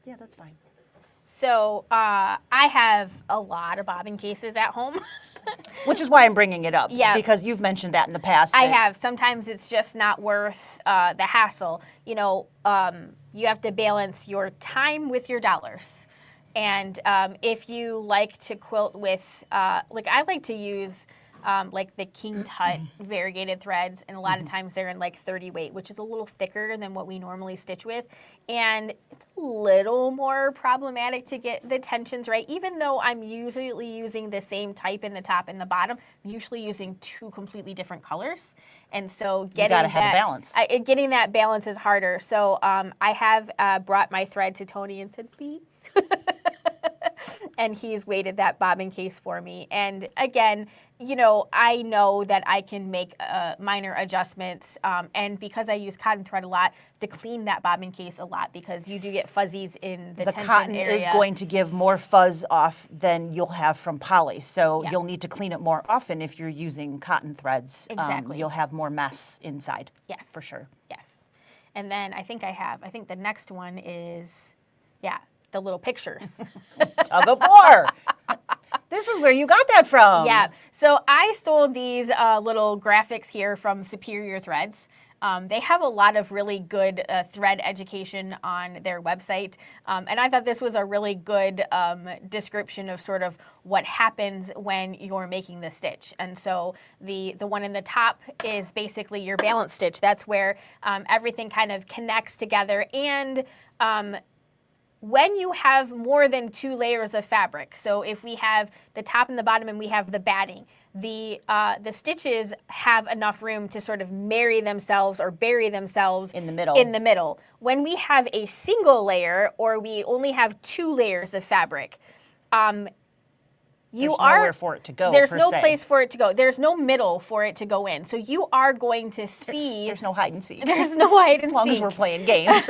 Yeah, that's fine.
So I have a lot of bobbin cases at home.
Which is why I'm bringing it up.
Yeah.
Because you've mentioned that in the past.
I have. Sometimes it's just not worth the hassle. You know, you have to balance your time with your dollars. And if you like to quilt with, like I like to use like the King Tut variegated threads, and a lot of times they're in like 30 weight, which is a little thicker than what we normally stitch with. And it's a little more problematic to get the tensions right, even though I'm usually using the same type in the top and the bottom. I'm usually using two completely different colors. And so getting
gotta have a balance.
Getting that balance is harder. So I have brought my thread to Tony and said, please. And he's weighted that bobbin case for me. And again, you know, I know that I can make minor adjustments. And because I use cotton thread a lot, to clean that bobbin case a lot, because you do get fuzzies in the tension
cotton
area.
is going to give more fuzz off than you'll have from poly. So
Yeah.
you'll need to clean it more often if you're using cotton threads.
Exactly.
You'll have more mess inside.
Yes.
For sure.
Yes. And then I think the next one is, the little pictures.
Tug of war. This is where you got that from.
Yeah. So I stole these little graphics here from Superior Threads. They have a lot of really good thread education on their website. And I thought this was a really good description of sort of what happens when you're making the stitch. And so the one in the top is basically your balance stitch. That's where everything kind of connects together. And when you have more than 2 layers of fabric, so if we have the top and the bottom and we have the batting, the stitches have enough room to sort of marry themselves or bury themselves
in the middle.
When we have a single layer or we only have 2 layers of fabric, you
There's
are
nowhere for it to go,
There's
per
no
se.
place for it to go. There's no middle for it to go in. So you are going to see.
There's no hide and seek.
There's no hide and
As long
seek.
as we're playing games.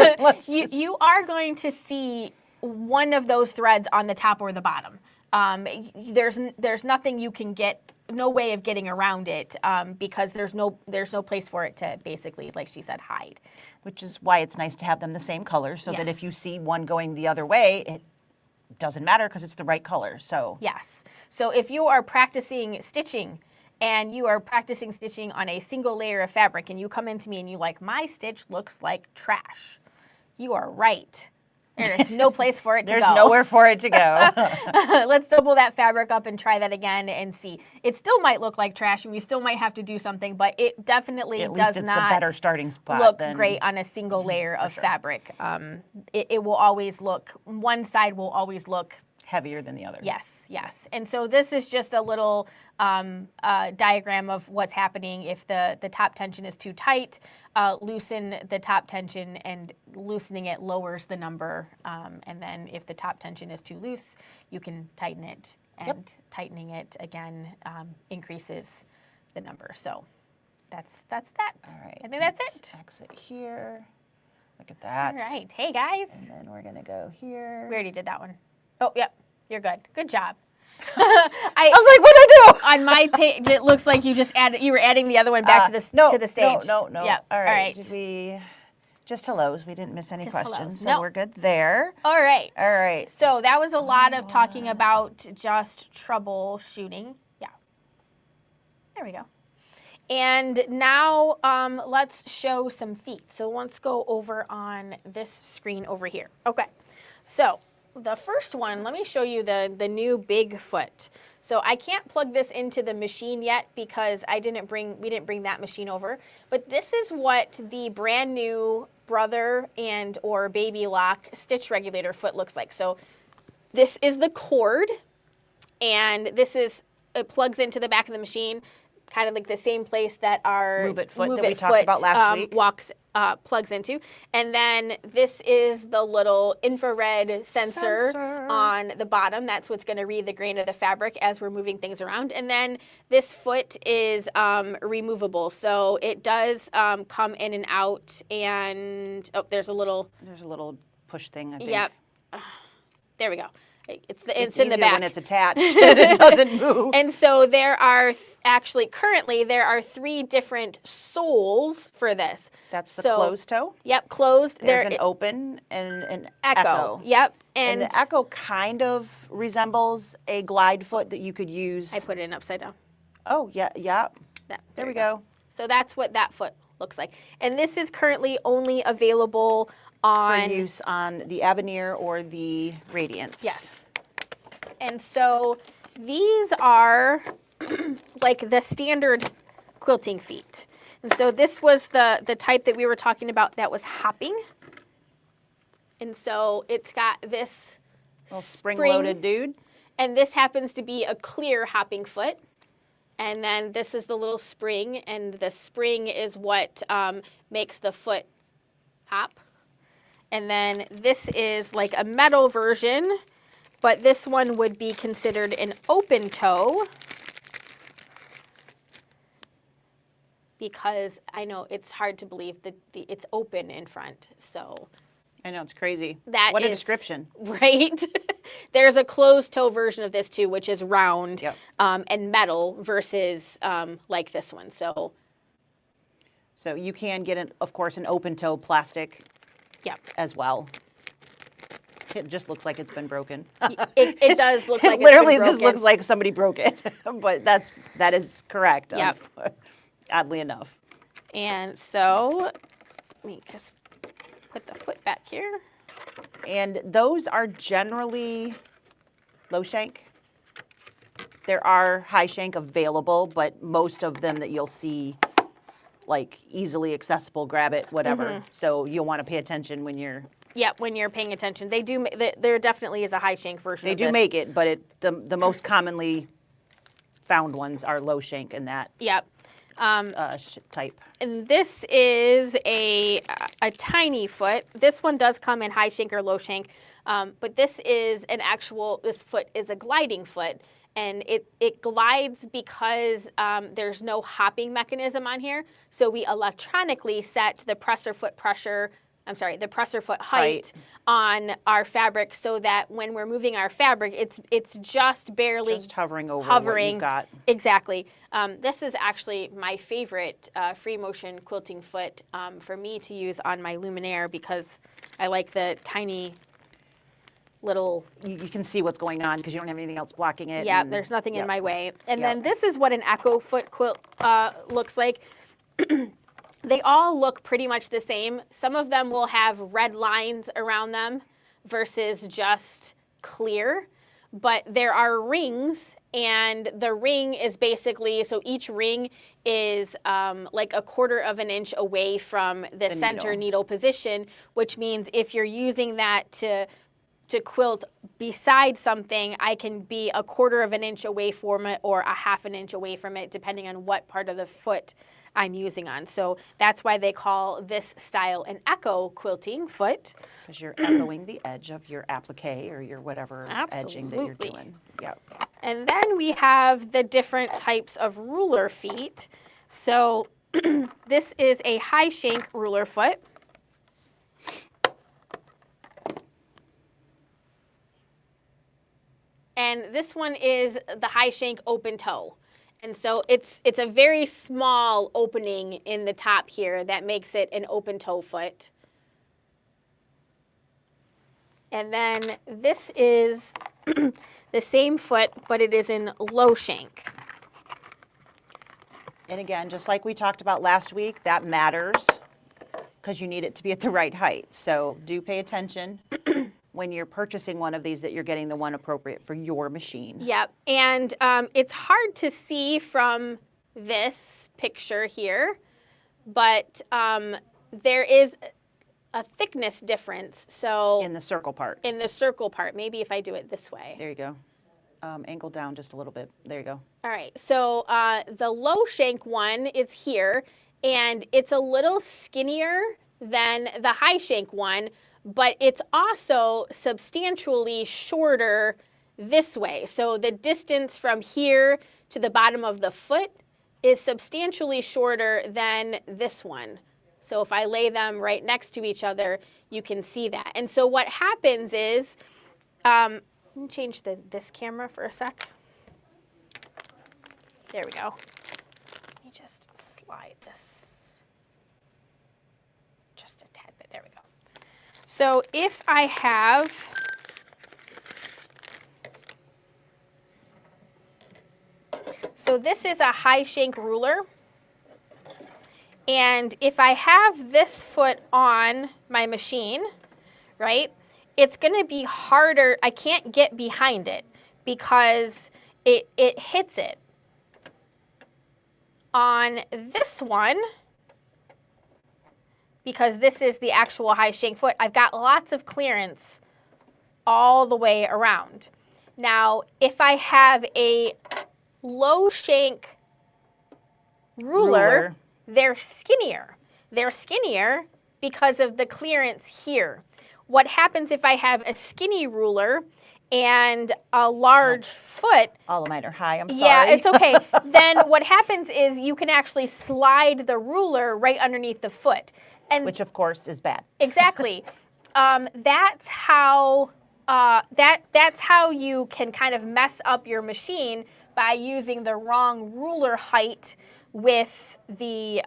You are going to see one of those threads on the top or the bottom. There's nothing you can get, no way of getting around it, because there's no place for it to basically, like she said, hide.
Which is why it's nice to have them the same color, so that
Yes.
if you see one going the other way, it doesn't matter because it's the right color. So
Yes. So if you are practicing stitching and you are practicing stitching on a single layer of fabric and you come into me and you like, my stitch looks like trash, you are right. There's no place for it to go.
there's nowhere for it to go.
Let's double that fabric up and try that again and see. It still might look like trash and we still might have to do something, but it definitely
At
does
least it's
not
a better starting spot.
look
than,
great on a single layer of
sure.
fabric. It will always look, one side will always look
heavier than the other.
yes, yes. And so this is just a little diagram of what's happening if the top tension is too tight. Loosen the top tension, and loosening it lowers the number. And then if the top tension is too loose, you can tighten it, and tightening it again increases the number. So that's that.
All right.
I think that's
let's
it.
Exit here. Look at that.
All right. Hey, guys.
And then we're gonna go here.
We already did that one. Oh, yep. You're good. Good job.
I was like, what'd I do?
On my page, it looks like you just added. You were adding the other one back to the stage.
No.
Yep.
All
All
right.
right.
Did we just hellos? We didn't miss any
Just
questions,
hellos.
so
No.
we're good there.
All right.
All right.
So that was a lot of talking about just troubleshooting. Yeah. There we go. And now let's show some feet. So let's go over on this screen over here. Okay. So the first one, let me show you the new big foot. So I can't plug this into the machine yet because we didn't bring that machine over. But this is what the brand new brother and or baby lock stitch regulator foot looks like. So this is the cord, and it plugs into the back of the machine, kind of like the same place that our
Move It foot that we talked about last week.
Plugs into. And then this is the little infrared sensor on the bottom. That's what's going to read the grain of the fabric as we're moving things around. And then this foot is removable. So it does come in and out. And there's a little
push thing, I think.
Yep. There we go. It's in the
easier
back.
when it's attached and it doesn't move.
And so there are currently 3 different soles for this.
That's the closed toe.
Yep, closed.
There's an open and an
echo. Yep.
And the echo kind of resembles a glide foot that you could use.
I put it in upside down.
Oh, yeah. There we go.
So that's what that foot looks like. And this is currently only available on
for use on the Avenir or the Radiance.
Yes. And so these are like the standard quilting feet. And so this was the type that we were talking about that was hopping. And so it's got this
little spring-loaded dude.
And this happens to be a clear hopping foot. And then this is the little spring, and the spring is what makes the foot hop. And then this is like a metal version, but this one would be considered an open toe, because I know it's hard to believe that it's open in front. So
I know, it's crazy.
What
a description.
Right? There's a closed toe version of this too, which is round and metal versus like this one. So
you can get, of course, an open toe plastic as well. It just looks like it's been broken.
It does look like
it literally
it's been
just looks like somebody broke it. But that is correct.
Yep.
Oddly enough.
And so let me just put the foot back here.
And those are generally low shank. There are high shank available, but most of them that you'll see, like easily accessible, grab it, whatever.
Mm-hmm.
So you'll want to pay attention when you're.
Yeah, when you're paying attention. They do. There definitely is a high shank version.
They
of
do
this.
make it, but the most commonly found ones are low shank in that.
Yep.
Type.
And this is a tiny foot. This one does come in high shank or low shank, but this foot is a gliding foot, and it glides because there's no hopping mechanism on here. So we electronically set the presser foot height on our fabric so that when we're moving our fabric, it's just barely
just hovering over what you've got.
Exactly. This is actually my favorite free motion quilting foot for me to use on my Luminaire because I like the tiny little.
You can see what's going on because you don't have anything else blocking it.
Yeah, there's nothing in my way. And
Yep.
then this is what an Echo foot quilt looks like. They all look pretty much the same. Some of them will have red lines around them versus just clear, but there are rings, and the ring is basically, so each ring is like a 1/4 of an inch away from the center needle position, which means if you're using that to quilt beside something, I can be a 1/4 of an inch away from it or a 1/2 an inch away from it, depending on what part of the foot I'm using on. So that's why they call this style an Echo quilting foot.
Because you're echoing the edge of your applique or your whatever edging that you're doing. Yep.
And then we have the different types of ruler feet. So this is a high shank ruler foot. And this one is the high shank open toe. And so it's a very small opening in the top here that makes it an open toe foot. And then this is the same foot, but it is in low shank.
And again, just like we talked about last week, that matters because you need it to be at the right height. So do pay attention when you're purchasing one of these that you're getting the one appropriate for your machine.
Yep, and it's hard to see from this picture here, but there is a thickness difference. So
In the circle part.
in the circle part, maybe if I do it this way.
There you go. Angle down just a little bit. There you go.
All right, so the low shank one is here, and it's a little skinnier than the high shank one, but it's also substantially shorter this way. So the distance from here to the bottom of the foot is substantially shorter than this one. So if I lay them right next to each other, you can see that. And so what happens is, let me change this camera for a sec. There we go. Let me just slide this just a tad bit. There we go. So if I have so this is a high shank ruler, and if I have this foot on my machine, right, it's going to be harder. I can't get behind it because it hits it. On this one, because this is the actual high shank foot, I've got lots of clearance all the way around. Now, if I have a low shank ruler, they're skinnier. They're skinnier because of the clearance here. What happens if I have a skinny ruler and a large foot?
All of mine are high, I'm sorry.
Yeah, it's okay. Then what happens is you can actually slide the ruler right underneath the foot. And
which of course is bad.
Exactly. That's how you can kind of mess up your machine by using the wrong ruler height with the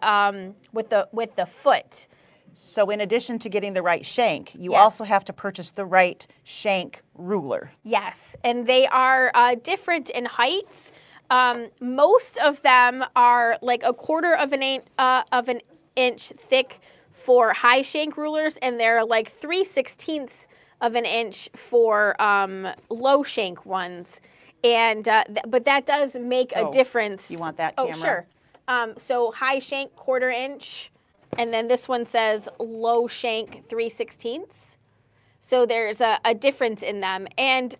foot.
So in addition to getting the right shank, you
Yes.
also have to purchase the right shank ruler.
Yes, and they are different in heights. Most of them are like a 1/4 of an inch thick for high shank rulers, and they're like 3/16 of an inch for low shank ones. And but that does make a difference.
You want that
Oh,
camera?
sure. So high shank 1/4 inch, and then this one says low shank 3/16. So there's a difference in them. And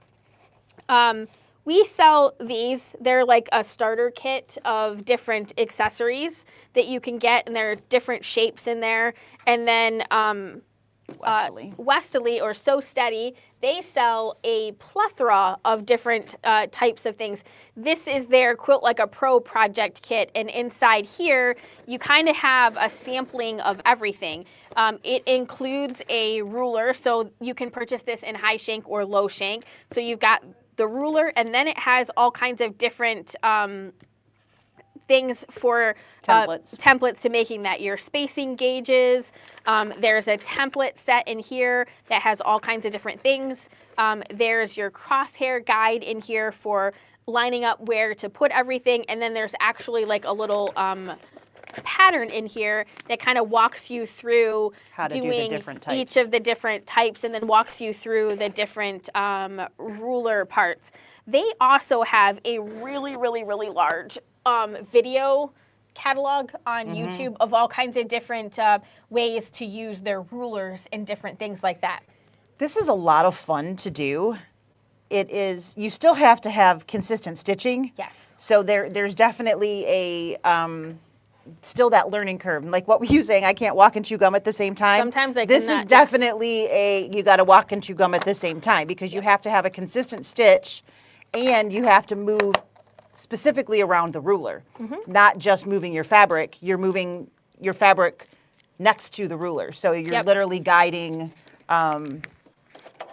we sell these. They're like a starter kit of different accessories that you can get, and there are different shapes in there. And then Westerly or So Steady, they sell a plethora of different types of things. This is their Quilt Like a Pro project kit, and inside here you kind of have a sampling of everything. It includes a ruler, so you can purchase this in high shank or low shank. So you've got the ruler, and then it has all kinds of different things for templates to making that, your spacing gauges. There's a template set in here that has all kinds of different things. There's your crosshair guide in here for lining up where to put everything. And then there's actually like a little pattern in here that kind of walks you through
how to
doing
do the different types.
Each of the different types, and then walks you through the different ruler parts. They also have a really, really, really large video catalog on YouTube of all kinds of different ways to use their rulers and different things like that.
This is a lot of fun to do. It is, you still have to have consistent stitching.
Yes.
So there's definitely a, still that learning curve. Like what were you saying, I can't walk and chew gum at the same time?
Sometimes I
This
cannot,
is definitely you got to walk and chew gum at the same time, because you have to have a consistent stitch, and you have to move specifically around the ruler, not just moving your fabric. You're moving your fabric next to the ruler. So you're literally guiding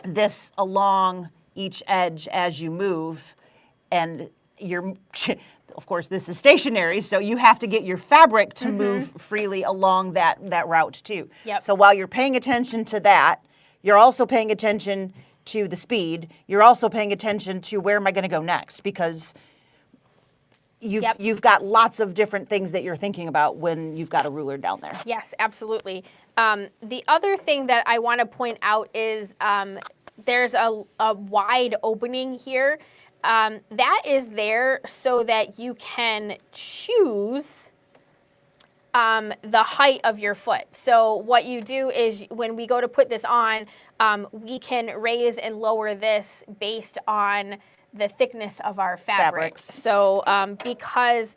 this along each edge as you move, and you're, of course, this is stationary, so you have to get your fabric to move freely along that route too.
Yep.
So while you're paying attention to that, you're also paying attention to the speed. You're also paying attention to where am I going to go next, because you've got lots of different things that you're thinking about when you've got a ruler down there.
Yes, absolutely. The other thing that I want to point out is there's a wide opening here. That is there so that you can choose the height of your foot. So what you do is when we go to put this on, we can raise and lower this based on the thickness of our fabrics. So because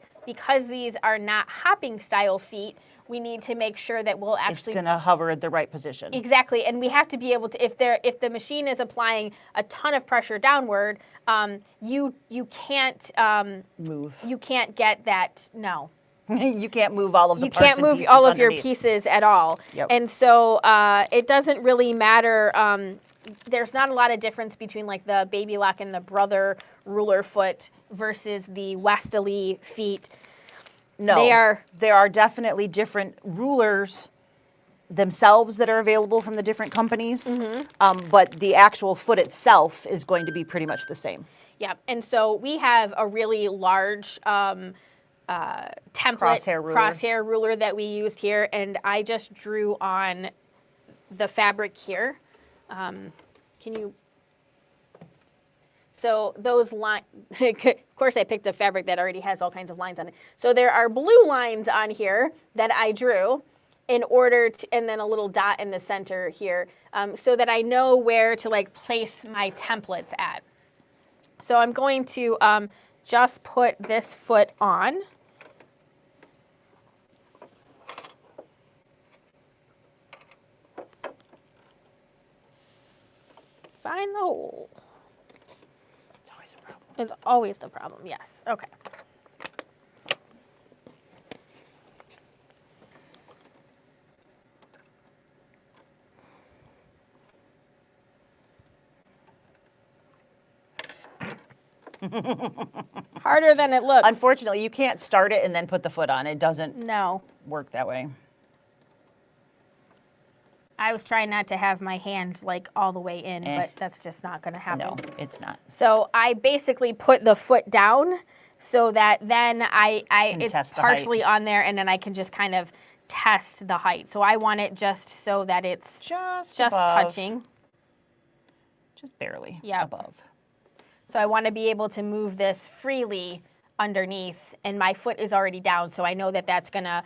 these are not hopping style feet, we need to make sure that we'll actually,
it's going to hover at the right position.
Exactly, and we have to be able to, if the machine is applying a ton of pressure downward, you can't
move.
You can't get that. No.
You can't move all of the
you
parts
can't
and
move
pieces
all of your
underneath.
pieces at all.
Yep.
And so it doesn't really matter. There's not a lot of difference between like the Baby Lock and the Brother ruler foot versus the Westerly feet.
No, there are definitely different rulers themselves that are available from the different companies, but the actual foot itself is going to be pretty much the same.
Yeah, and so we have a really large template crosshair ruler that we used here, and I just drew on the fabric here. Can you? So those lines, of course I picked a fabric that already has all kinds of lines on it. So there are blue lines on here that I drew in order to, and then a little dot in the center here, so that I know where to like place my templates at. So I'm going to just put this foot on. Find the hole. It's always the problem, yes. Okay. Harder than it looks.
Unfortunately, you can't start it and then put the foot on. It doesn't work that way.
I was trying not to have my hand like all the way in, but that's just not going to happen.
No, it's not.
So I basically put the foot down so that then it's partially on there, and then I can just kind of test the height. So I want it just so that it's just touching.
Just barely above.
So I want to be able to move this freely underneath, and my foot is already down, so I know that that's going to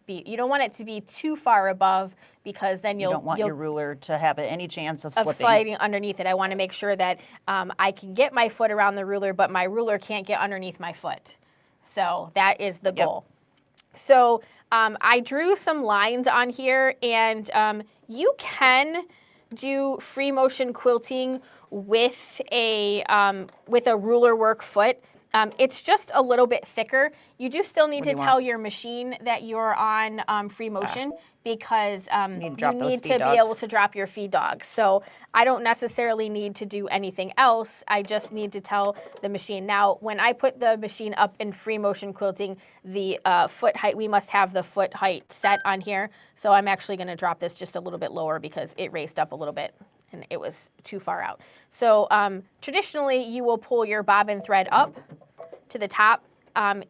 be, you don't want it to be too far above, because then you don't want
your ruler to have any chance of slipping.
Sliding underneath it. I want to make sure that I can get my foot around the ruler, but my ruler can't get underneath my foot. So that is the goal. So I drew some lines on here, and You can do free motion quilting with a ruler work foot. It's just a little bit thicker. You do still need to tell your machine that you're on free motion because you need to be able to drop your feed dogs. So I don't necessarily need to do anything else. I just need to tell the machine. Now, when I put the machine up in free motion quilting, the foot height, we must have the foot height set on here. So I'm actually going to drop this just a little bit lower because it raised up a little bit and it was too far out. So traditionally, you will pull your bobbin thread up to the top.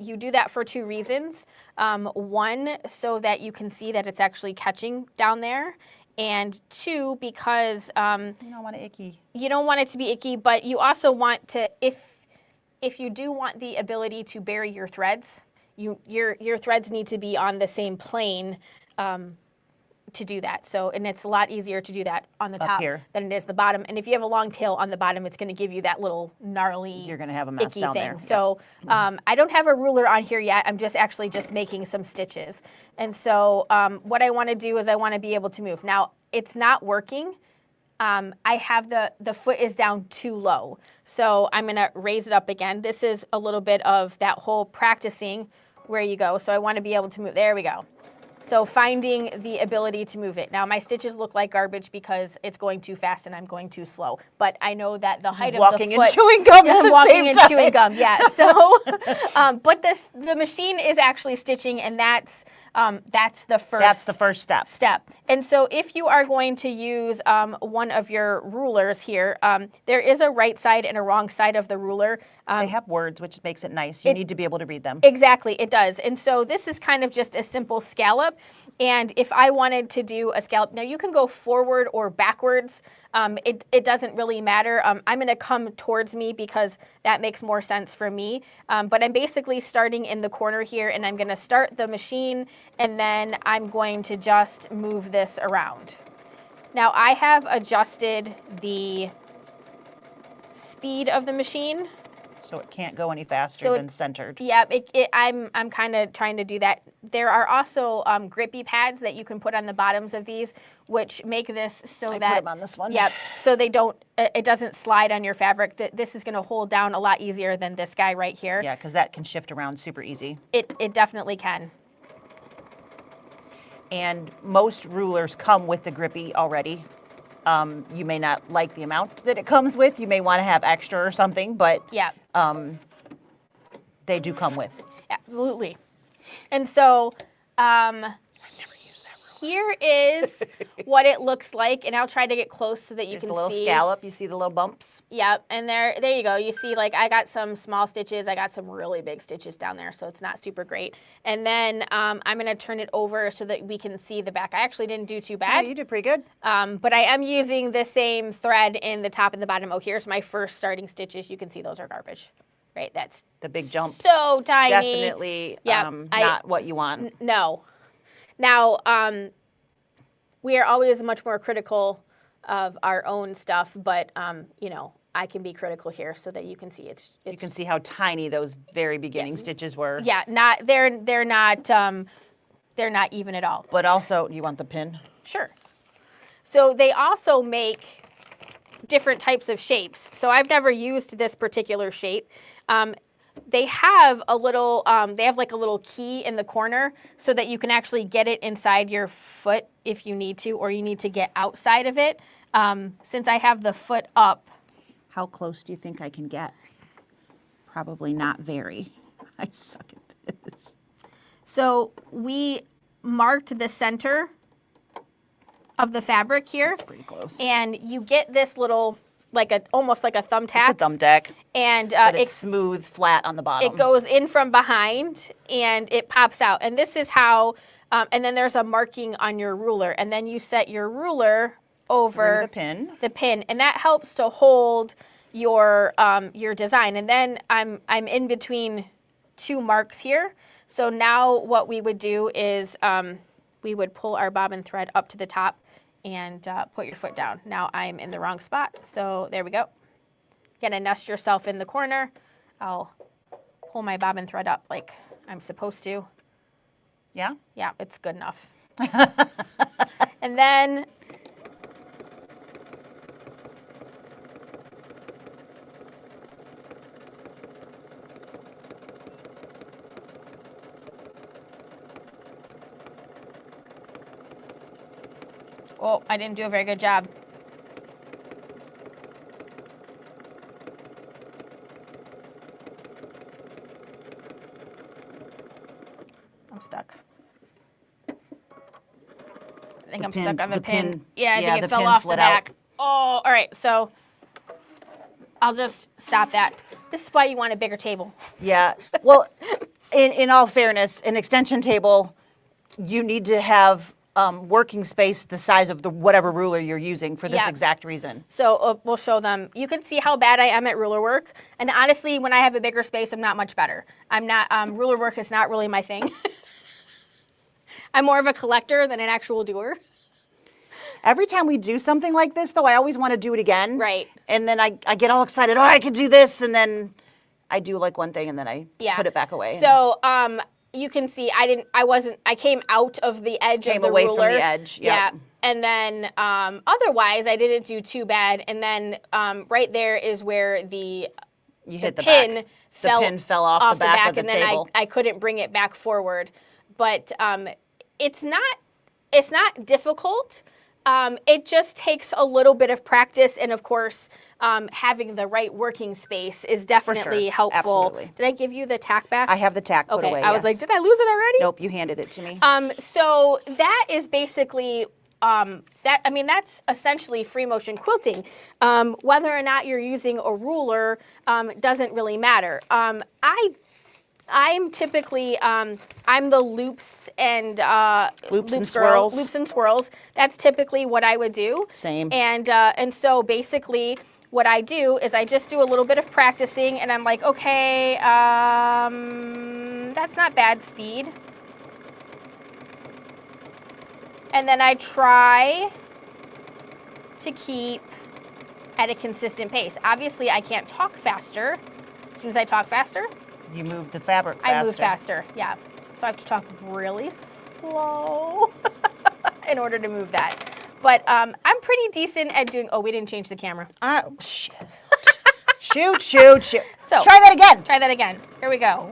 You do that for two reasons. One, so that you can see that it's actually catching down there. And two, because
you don't want it icky.
You don't want it to be icky, but you also want to, if you do want the ability to bury your threads, your threads need to be on the same plane to do that. So, and it's a lot easier to do that on the top than it is the bottom. And if you have a long tail on the bottom, it's going to give you that little gnarly,
you're going to have a mess
icky
down
thing.
there.
So I don't have a ruler on here yet. I'm just making some stitches. And so what I want to do is I want to be able to move. Now, it's not working. I have the foot is down too low. So I'm going to raise it up again. This is a little bit of that whole practicing where you go. So I want to be able to move. There we go. So finding the ability to move it. Now my stitches look like garbage because it's going too fast and I'm going too slow. But I know that the height of the foot.
Walking and chewing gum at the same time.
Chewing gum, yeah. So, but the machine is actually stitching, and that's the first.
That's the first step.
And so if you are going to use one of your rulers here, there is a right side and a wrong side of the ruler.
They have words, which makes it nice. You need to be able to read them.
Exactly, it does. And so this is kind of just a simple scallop. And if I wanted to do a scallop, now you can go forward or backwards. It doesn't really matter. I'm going to come towards me because that makes more sense for me. But I'm basically starting in the corner here, and I'm going to start the machine, and then I'm going to just move this around. Now I have adjusted the speed of the machine.
So it can't go any faster than centered.
Yeah, I'm kind of trying to do that. There are also grippy pads that you can put on the bottoms of these, which make this so that
I put them on this one.
Yep. So it doesn't slide on your fabric. This is going to hold down a lot easier than this guy right here.
Yeah, because that can shift around super easy.
It definitely can.
And most rulers come with the grippy already. You may not like the amount that it comes with. You may want to have extra or something, but
yeah,
they do come with.
Absolutely. And so here is what it looks like, and I'll try to get close so that you can see.
The little scallop, you see the little bumps?
Yep, and there you go. You see, like, I got some small stitches. I got some really big stitches down there, so it's not super great. And then I'm going to turn it over so that we can see the back. I actually didn't do too bad.
Yeah, you did pretty good.
But I am using the same thread in the top and the bottom. Oh, here's my first starting stitches. You can see those are garbage, right? That's
the big jumps.
So tiny.
Definitely not what you want.
No. Now, we are always much more critical of our own stuff, but, I can be critical here so that you can see it's
you can see how tiny those very beginning stitches were.
Yeah, they're not even at all.
But also, you want the pin?
Sure. So they also make different types of shapes. So I've never used this particular shape. They have a little, like a little key in the corner so that you can actually get it inside your foot if you need to, or you need to get outside of it. Since I have the foot up.
How close do you think I can get? Probably not very. I suck at this.
So we marked the center of the fabric here.
That's pretty close.
And you get this little, almost like a thumbtack.
It's a thumbtack.
And
it's smooth, flat on the bottom.
It goes in from behind and it pops out. And this is how, and then there's a marking on your ruler. And then you set your ruler over
the
pin. And that helps to hold your design. And then I'm in between two marks here. So now what we would do is we would pull our bobbin thread up to the top and put your foot down. Now I'm in the wrong spot, so there we go. You're gonna nest yourself in the corner. I'll pull my bobbin thread up like I'm supposed to.
Yeah?
Yeah, it's good enough. And then Oh, I didn't do a very good job. I'm stuck. I think I'm stuck on the pin. Yeah, I think it fell off the back. Oh, all right. So I'll just stop that. This is why you want a bigger table.
Yeah. Well, in all fairness, an extension table, you need to have working space the size of the whatever ruler you're using for this exact reason.
So we'll show them. You can see how bad I am at ruler work. And honestly, when I have a bigger space, I'm not much better. I'm not, ruler work is not really my thing. I'm more of a collector than an actual doer.
Every time we do something like this, though, I always want to do it again.
Right.
And then I get all excited. Oh, I could do this. And then I do like one thing and then I put it back away.
So you can see I came out of the edge of the ruler.
Came away from the edge. Yep.
Yeah. And then otherwise, I didn't do too bad. And then right there is where the pin fell off the back of the table. And then I couldn't bring it back forward. But it's not difficult. It just takes a little bit of practice, and of course, having the right working space is definitely helpful.
Absolutely.
Did I give you the tack back?
I have the tack put away.
I was like, did I lose it already?
Nope, you handed it to me.
So that is basically that's essentially free motion quilting. Whether or not you're using a ruler doesn't really matter. I'm typically I'm the loops and
swirls.
Loops and swirls. That's typically what I would do.
Same.
And so basically what I do is I just do a little bit of practicing, and I'm like, okay, that's not bad speed. And then I try to keep at a consistent pace. Obviously, I can't talk faster. As soon as I talk faster,
you move the fabric faster.
I move faster, yeah. So I have to talk really slow in order to move that. But I'm pretty decent at doing, we didn't change the camera.
Shit. Shoot. So, try that again.
Here we go.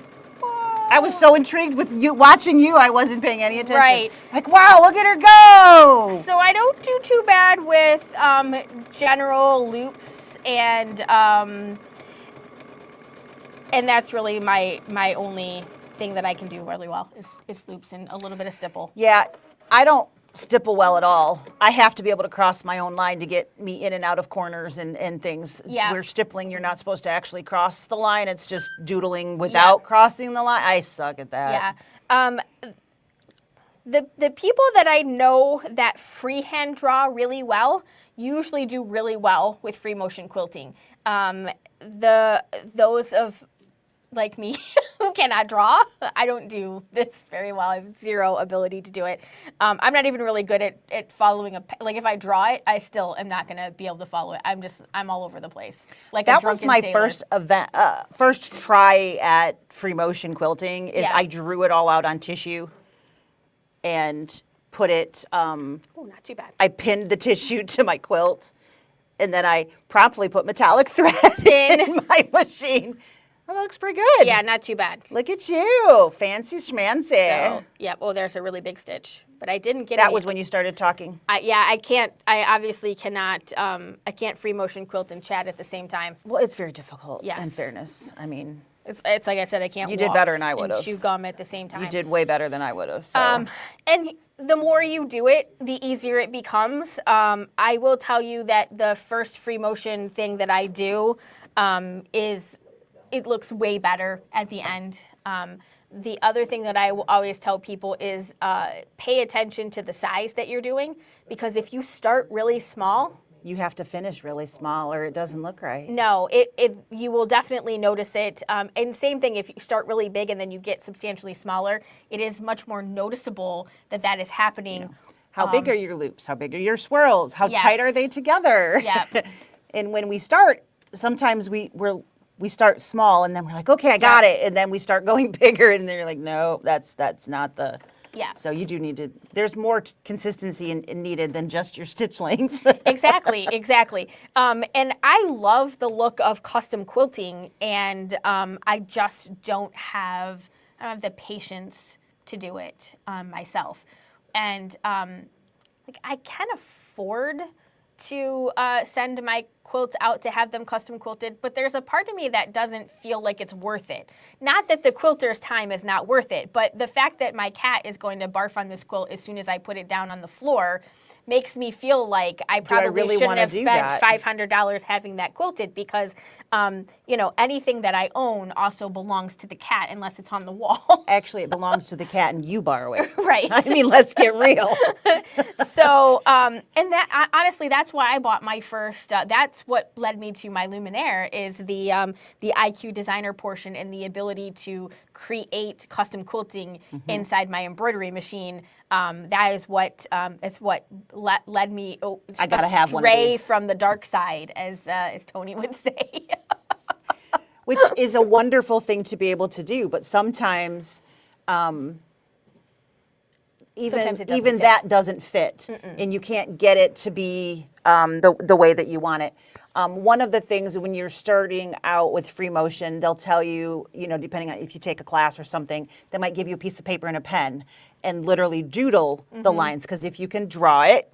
I was so intrigued with you watching you, I wasn't paying any attention.
Right.
Like, wow, look at her go.
So I don't do too bad with general loops, and that's really my only thing that I can do really well is loops and a little bit of stipple.
Yeah, I don't stipple well at all. I have to be able to cross my own line to get me in and out of corners and things.
Yeah.
Where stippling, you're not supposed to actually cross the line. It's just doodling without crossing the line. I suck at that.
Yeah. The people that I know that freehand draw really well usually do really well with free motion quilting. Those of like me who cannot draw, I don't do this very well. I have zero ability to do it. I'm not even really good at following like if I draw it, I still am not going to be able to follow it. I'm all over the place. Like
that was my first try at free motion quilting. Is I drew it all out on tissue and put it.
Oh, not too bad.
I pinned the tissue to my quilt, and then I promptly put metallic thread in my machine. That looks pretty good.
Yeah, not too bad.
Look at you. Fancy schmancy.
So, yeah, there's a really big stitch. But I didn't get
That was when you started talking?
I can't. I obviously cannot. I can't free motion quilt and chat at the same time.
Well, it's very difficult,
yes.
in fairness. I mean...
It's like I said, I can't
You did better than I would have.
And chew gum at the same time.
You did way better than I would have. So.
And the more you do it, the easier it becomes. I will tell you that the first free motion thing that I do is... It looks way better at the end. The other thing that I will always tell people is pay attention to the size that you're doing, because if you start really small,
you have to finish really small or it doesn't look right.
No, you will definitely notice it. And same thing, if you start really big and then you get substantially smaller, it is much more noticeable that is happening.
You know, how big are your loops? How big are your swirls? How tight are they together?
Yeah.
And when we start, sometimes we start small and then we're like, okay, I got it. And then we start going bigger and then you're like, no, that's not the...
Yeah.
So you do need to, there's more consistency needed than just your stitch length.
Exactly. And I love the look of custom quilting, and I just don't have the patience to do it myself. And like I can afford to send my quilts out to have them custom quilted, but there's a part of me that doesn't feel like it's worth it. Not that the quilter's time is not worth it, but the fact that my cat is going to barf on this quilt as soon as I put it down on the floor makes me feel like I probably
really
shouldn't
wanna
have
do
spent
that?
$500 having that quilted because, you know, anything that I own also belongs to the cat unless it's on the wall.
Actually, it belongs to the cat and you borrow it.
Right.
I mean, let's get real.
So, and that honestly, that's why I bought my first. That's what led me to my Luminaire is the IQ designer portion and the ability to create custom quilting inside my embroidery machine. That is what led me.
I gotta have one of
astray
these.
from the dark side, as Tony would say.
Which is a wonderful thing to be able to do, but sometimes
Sometimes it doesn't
even
fit.
that doesn't fit, and you can't get it to be the way that you want it. One of the things when you're starting out with free motion, they'll tell you, you know, depending on if you take a class or something, they might give you a piece of paper and a pen and literally doodle the lines, because if you can draw it,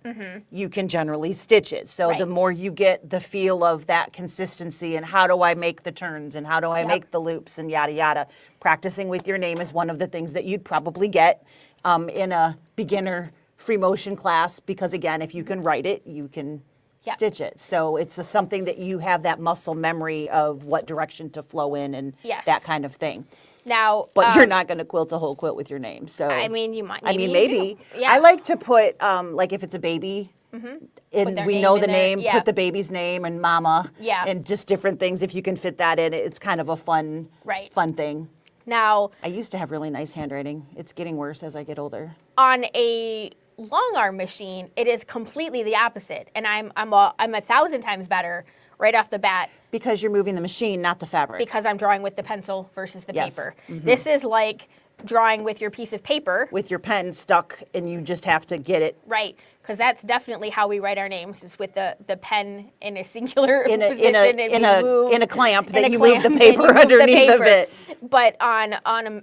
you can generally stitch it. So the
Right.
more you get the feel of that consistency and how do I make the turns and how do I
Yep.
make the loops and yada yada, practicing with your name is one of the things that you'd probably get in a beginner free motion class, because again, if you can write it, you can
Yep.
stitch it. So it's something that you have that muscle memory of what direction to flow in and
Yes.
that kind of thing.
Now,
But you're not going to quilt a whole quilt with your name. So
I mean, you might.
I mean,
you
maybe.
do. Yeah.
I like to put like if it's a baby. And
their
we
name
know
in
the
there.
name,
Yeah.
put the baby's name and mama,
Yeah.
and just different things. If you can fit that in, it's kind of a fun,
Right.
fun thing.
Now,
I used to have really nice handwriting. It's getting worse as I get older.
on a long arm machine, it is completely the opposite, and I'm 1,000 times better right off the bat
Because you're moving the machine, not the fabric.
because I'm drawing with the pencil versus the
Yes.
paper. This is like drawing with your piece of paper,
With your pen stuck, and you just have to get it
right? Because that's definitely how we write our names, is with the pen in a singular
in a
position and we move
in a clamp
in
that
a
you move the
clamp and
paper
you move the
underneath of
paper.
it.
But on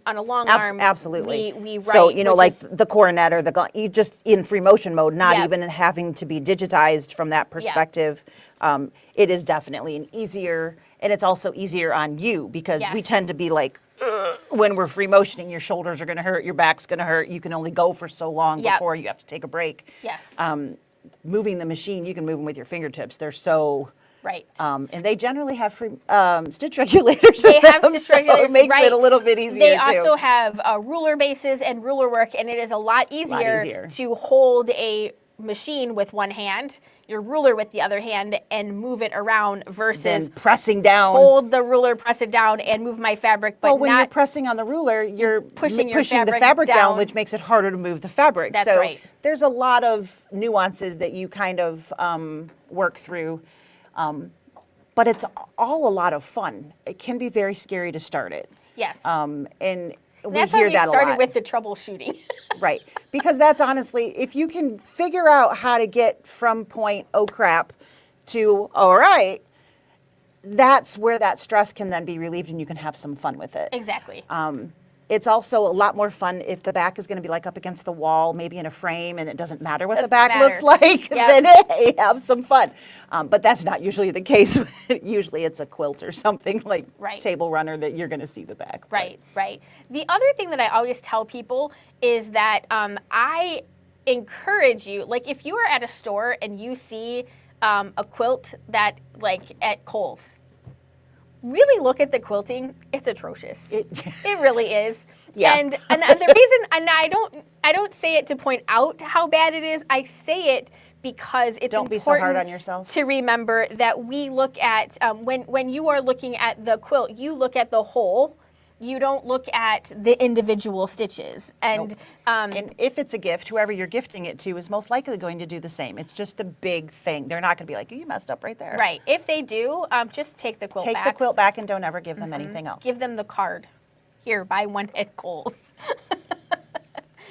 a long arm,
Absolutely.
we write.
So you know,
which
like
is-
the coronet or you just in free motion mode, not
Yeah.
even having to be digitized from that perspective. It is definitely an easier, and it's also easier on you because we
Yes.
tend to be like. When we're free motioning, your shoulders are going to hurt, your back's going to hurt. You can only go for so long
Yep.
before you have to take a break.
Yes.
Moving the machine, you can move them with your fingertips. They're so,
right.
and they generally have free stitch regulators.
They
in
have
them,
stitch
so
regulators,
it makes
right.
it a little bit easier
They
too.
also have ruler bases and ruler work, and it is a lot easier
easier.
to hold a machine with one hand, your ruler with the other hand, and move it around versus
Then pressing down.
hold the ruler, press it down, and move my fabric, but
Well, when you're
not.
pressing on the ruler, you're
Pushing your
pushing the
fabric
fabric down,
down.
which makes it harder to move the fabric.
That's
so
right.
there's a lot of nuances that you kind of work through. But it's all a lot of fun. It can be very scary to start it.
Yes.
And we
That's
hear
how we
that a
started
lot.
with the troubleshooting.
Right. Because that's honestly, if you can figure out how to get from point, oh crap, to all right, that's where that stress can then be relieved and you can have some fun with it.
Exactly.
It's also a lot more fun if the back is going to be like up against the wall, maybe in a frame, and it doesn't matter what the
Doesn't
back
matter.
looks like,
Yep.
then hey, have some fun. But that's not usually the case. Usually it's a quilt or something like
Right.
table runner that you're going to see the back. But
Right, right. The other thing that I always tell people is that I encourage you, like if you are at a store and you see a quilt that, like at Kohl's, really look at the quilting. It's atrocious. It really is.
Yeah.
And the reason, and I don't say it to point out how bad it is. I say it because it's
Don't be
important
so hard on yourself.
to remember that we look at when you are looking at the quilt, you look at the whole. You don't look at the individual stitches. And
And if it's a gift, whoever you're gifting it to is most likely going to do the same. It's just the big thing. They're not going to be like, you messed up right there.
right, if they do, just take the quilt
Take
back.
the quilt back and don't ever give them anything else.
Give them the card. Here, buy one at Kohl's.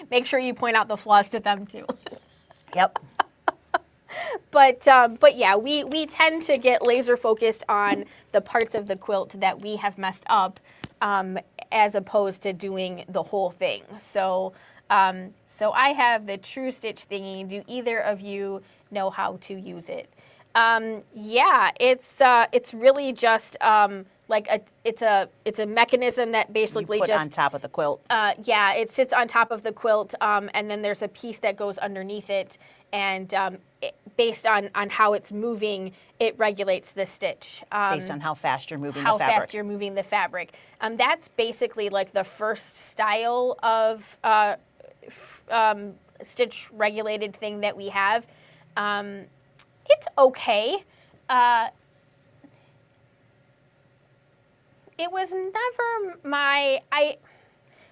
Make sure you point out the flaws to them too.
Yep.
But yeah, we tend to get laser focused on the parts of the quilt that we have messed up, as opposed to doing the whole thing. So So I have the True Stitch thingy. Do either of you know how to use it? Yeah, it's really just it's a mechanism that basically
Put
just
on top of the quilt.
yeah, it sits on top of the quilt, and then there's a piece that goes underneath it, and based on how it's moving, it regulates the stitch.
Based on how fast you're moving
How
the fabric.
fast you're moving the fabric. That's basically like the first style of stitch regulated thing that we have. It's okay. It was never I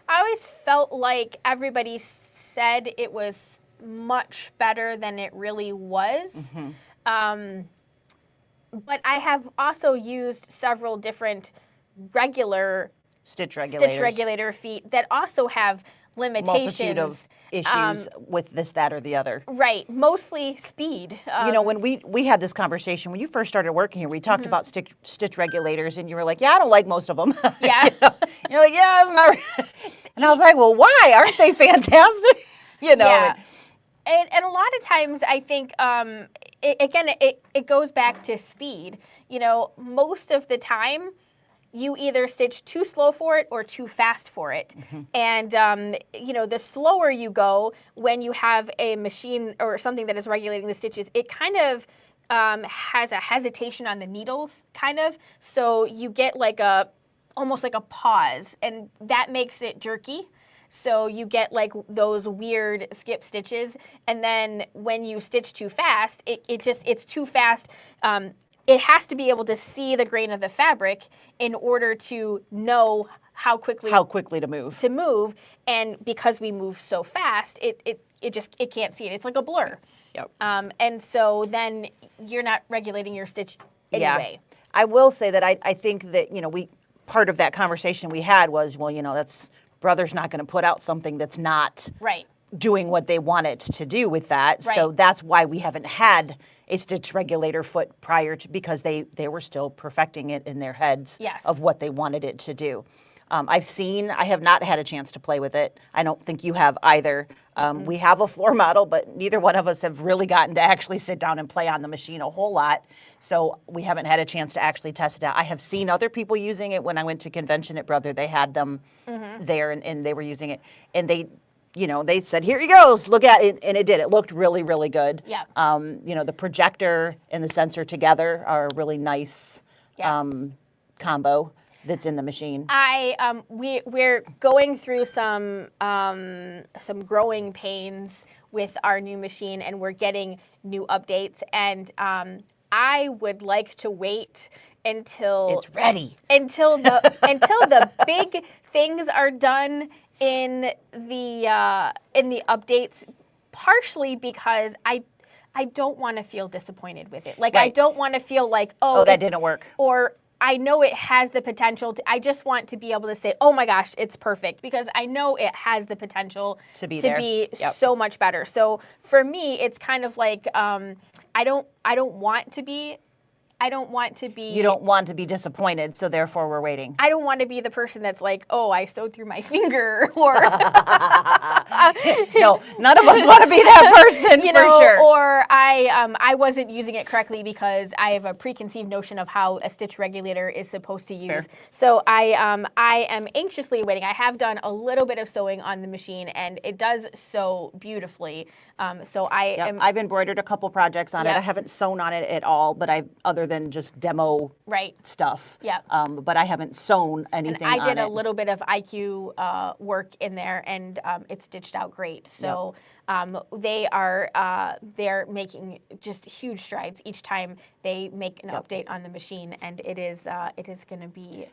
always felt like everybody said it was much better than it really was. But I have also used several different regular
Stitch
regulator feet that also have limitations.
Multitude of issues with this, that, or the other.
Right, mostly speed.
You know, when we had this conversation, when you first started working here, we talked about stitch regulators, and you were like, yeah, I don't like most of them.
Yeah.
You know? You're like, yeah, it's not. And I was like, well, why? Aren't they fantastic? You know.
Yeah. And a lot of times I think, it goes back to speed. You know, most of the time, you either stitch too slow for it or too fast for it. And, you know, the slower you go when you have a machine or something that is regulating the stitches, it kind of has a hesitation on the needles, kind of. So you get like almost like a pause, and that makes it jerky. So you get like those weird skip stitches. And then when you stitch too fast, it's too fast. It has to be able to see the grain of the fabric in order to know how quickly
to move.
And because we move so fast, it can't see it. It's like a blur.
Yep.
And so then you're not regulating your stitch anyway.
Yeah. I will say that I think that, you know, part of that conversation we had was, well, you know, Brother's not going to put out something that's not
right.
doing what they want it to do with that.
Right.
So that's why we haven't had a stitch regulator foot prior to, because they were still perfecting it in their heads
Yes.
of what they wanted it to do. I have not had a chance to play with it. I don't think you have either. We have a floor model, but neither one of us have really gotten to actually sit down and play on the machine a whole lot. So we haven't had a chance to actually test it out. I have seen other people using it. When I went to convention at Brother, they had them there, and they were using it. And they, you know, they said, here he goes, look at it. And it did. It looked really, really good.
Yeah.
You know, the projector and the sensor together are a really nice combo that's in the machine.
We're going through some growing pains with our new machine, and we're getting new updates. And I would like to wait until
It's ready.
Until the big things are done in the updates. Partially because I don't want to feel disappointed with it. Like I
Right.
don't want to feel like
that didn't work.
Or I know it has the potential to, I just want to be able to say, oh my gosh, it's perfect, because I know it has the potential
To be there. Yep.
so much better. So for me, it's kind of like, I don't want to be.
You don't want to be disappointed, so therefore we're waiting.
I don't want to be the person that's like, oh, I sewed through my finger, or
No, none of us want to be that person,
you
for
know,
sure.
or I wasn't using it correctly because I have a preconceived notion of how a stitch regulator is supposed to use.
Fair.
So I am anxiously waiting. I have done a little bit of sewing on the machine, and it does sew beautifully. So
I've embroidered a couple projects on it. I haven't sewn on it at all, but other than just demo stuff.
Yep.
But I haven't sewn anything
and I did
on
a
it.
little bit of IQ work in there, and it stitched out great. So they're making just huge strides each time they make an update on the machine, and it is going to be.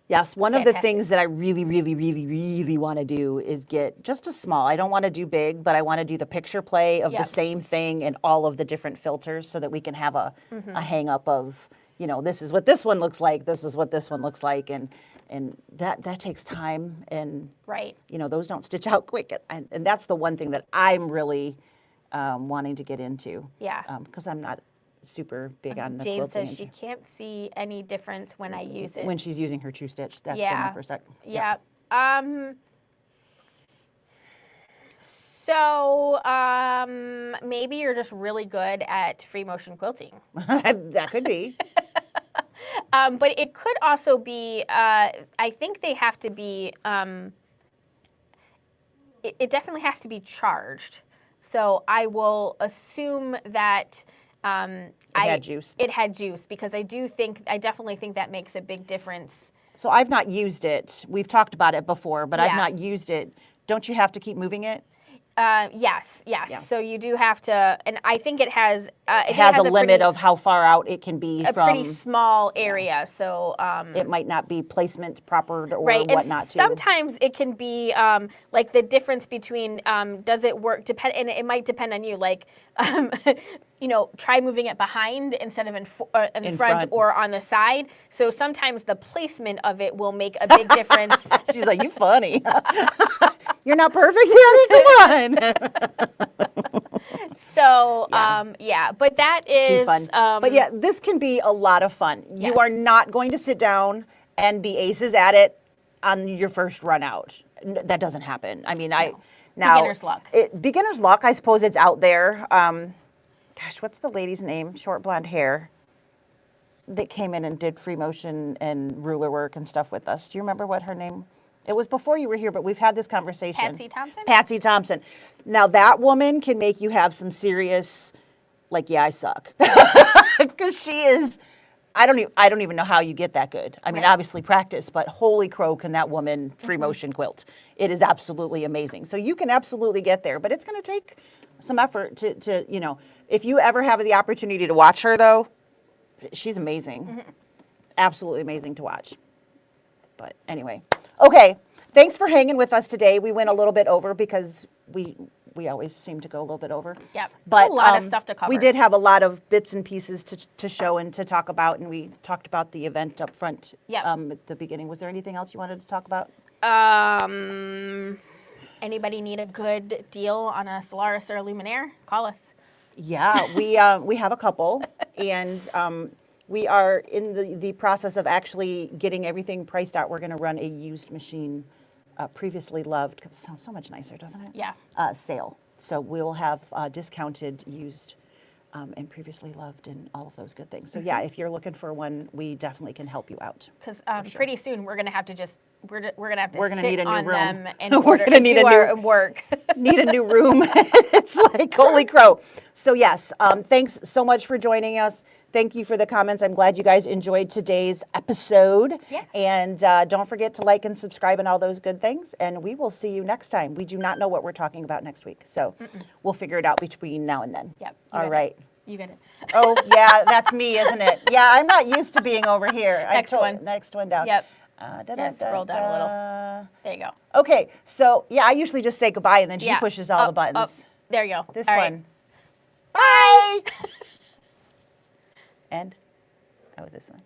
Yes, one
fantastic.
of the things that I really, really, really, really want to do is get just a small. I don't want to do big, but I want to do the picture play of the same thing and all of the different filters, so that we can have a hang up of, you know, this is what this one looks like, this is what this one looks like, and that takes time, and you know, those don't stitch out quick, and that's the one thing that I'm really wanting to get into.
Yeah.
Because I'm not super big on the
Jane
quilting.
says she can't see any difference when I use it.
When she's using her True Stitch, that's been there for a sec.
Yeah. So maybe you're just really good at free motion quilting.
That could be.
But it could also be, I think they have to be, it definitely has to be charged. So I will assume that
It had juice.
It had juice, because I definitely think that makes a big difference.
So I've not used it. We've talked about it before, but I've
Yeah.
not used it. Don't you have to keep moving it?
Yes.
Yeah.
So you do have to, and I think it has.
It has a limit
pretty,
of how far out it can be
a
from.
pretty small area. So
It might not be placement proper or
right,
whatnot
and
too.
sometimes it can be like the difference between does it work depend, and it might depend on you. Like try moving it behind instead of in front
front.
or on the side. So sometimes the placement of it will make a big difference.
She's like, you funny. You're not perfect yet? Come on.
So
Yeah.
but that is
Too fun. But yeah, this can be a lot of fun.
Yes.
You are not going to sit down and be aces at it on your first run out. That doesn't happen. I mean, now
Beginner's luck.
Beginner's luck. I suppose it's out there. Gosh, what's the lady's name? Short blonde hair. That came in and did free motion and ruler work and stuff with us. Do you remember what her name? It was before you were here, but we've had this conversation.
Patsy Thompson?
Patsy Thompson. Now that woman can make you have some serious, like, yeah, I suck, because she is. I don't even know how you get that good. I mean,
Right.
obviously practice, but holy crow, can that woman free motion quilt? It is absolutely amazing. So you can absolutely get there, but it's going to take some effort to if you ever have the opportunity to watch her though, she's amazing. Absolutely amazing to watch. But anyway, okay. Thanks for hanging with us today. We went a little bit over because we always seem to go a little bit over.
Yep.
But
A lot of stuff to cover.
We did have a lot of bits and pieces to show and to talk about, and we talked about the event up front.
Yep.
At the beginning. Was there anything else you wanted to talk about?
Anybody need a good deal on a Solaris or a Luminaire? Call us.
Yeah, we have a couple, and we are in the process of actually getting everything priced out. We're going to run a used machine, previously loved, because it sounds so much nicer, doesn't it?
Yeah.
Sale. So we'll have discounted used and previously loved and all of those good things. So yeah, if you're looking for one, we definitely can help you out.
Because pretty soon we're gonna have to just we're gonna have to
We're gonna
sit
need a new
on
room.
them and
We're
order
gonna
and
need
do
a
our
new-
work.
Need a new room. It's like, holy crow. So yes, thanks so much for joining us. Thank you for the comments. I'm glad you guys enjoyed today's episode.
Yes.
And don't forget to like and subscribe and all those good things. And we will see you next time. We do not know what we're talking about next week. So we'll figure it out between now and then.
Yep.
All right.
You get it.
Oh, yeah, that's me, isn't it? Yeah, I'm not used to being over here.
Next one.
Next one down.
Yep.
Yeah,
scroll down a little. There you go.
Okay, so yeah, I usually just say goodbye and then she
Yeah.
pushes all the
Up,
buttons.
up. There you go.
This
All right.
one. Bye! And, oh, this one.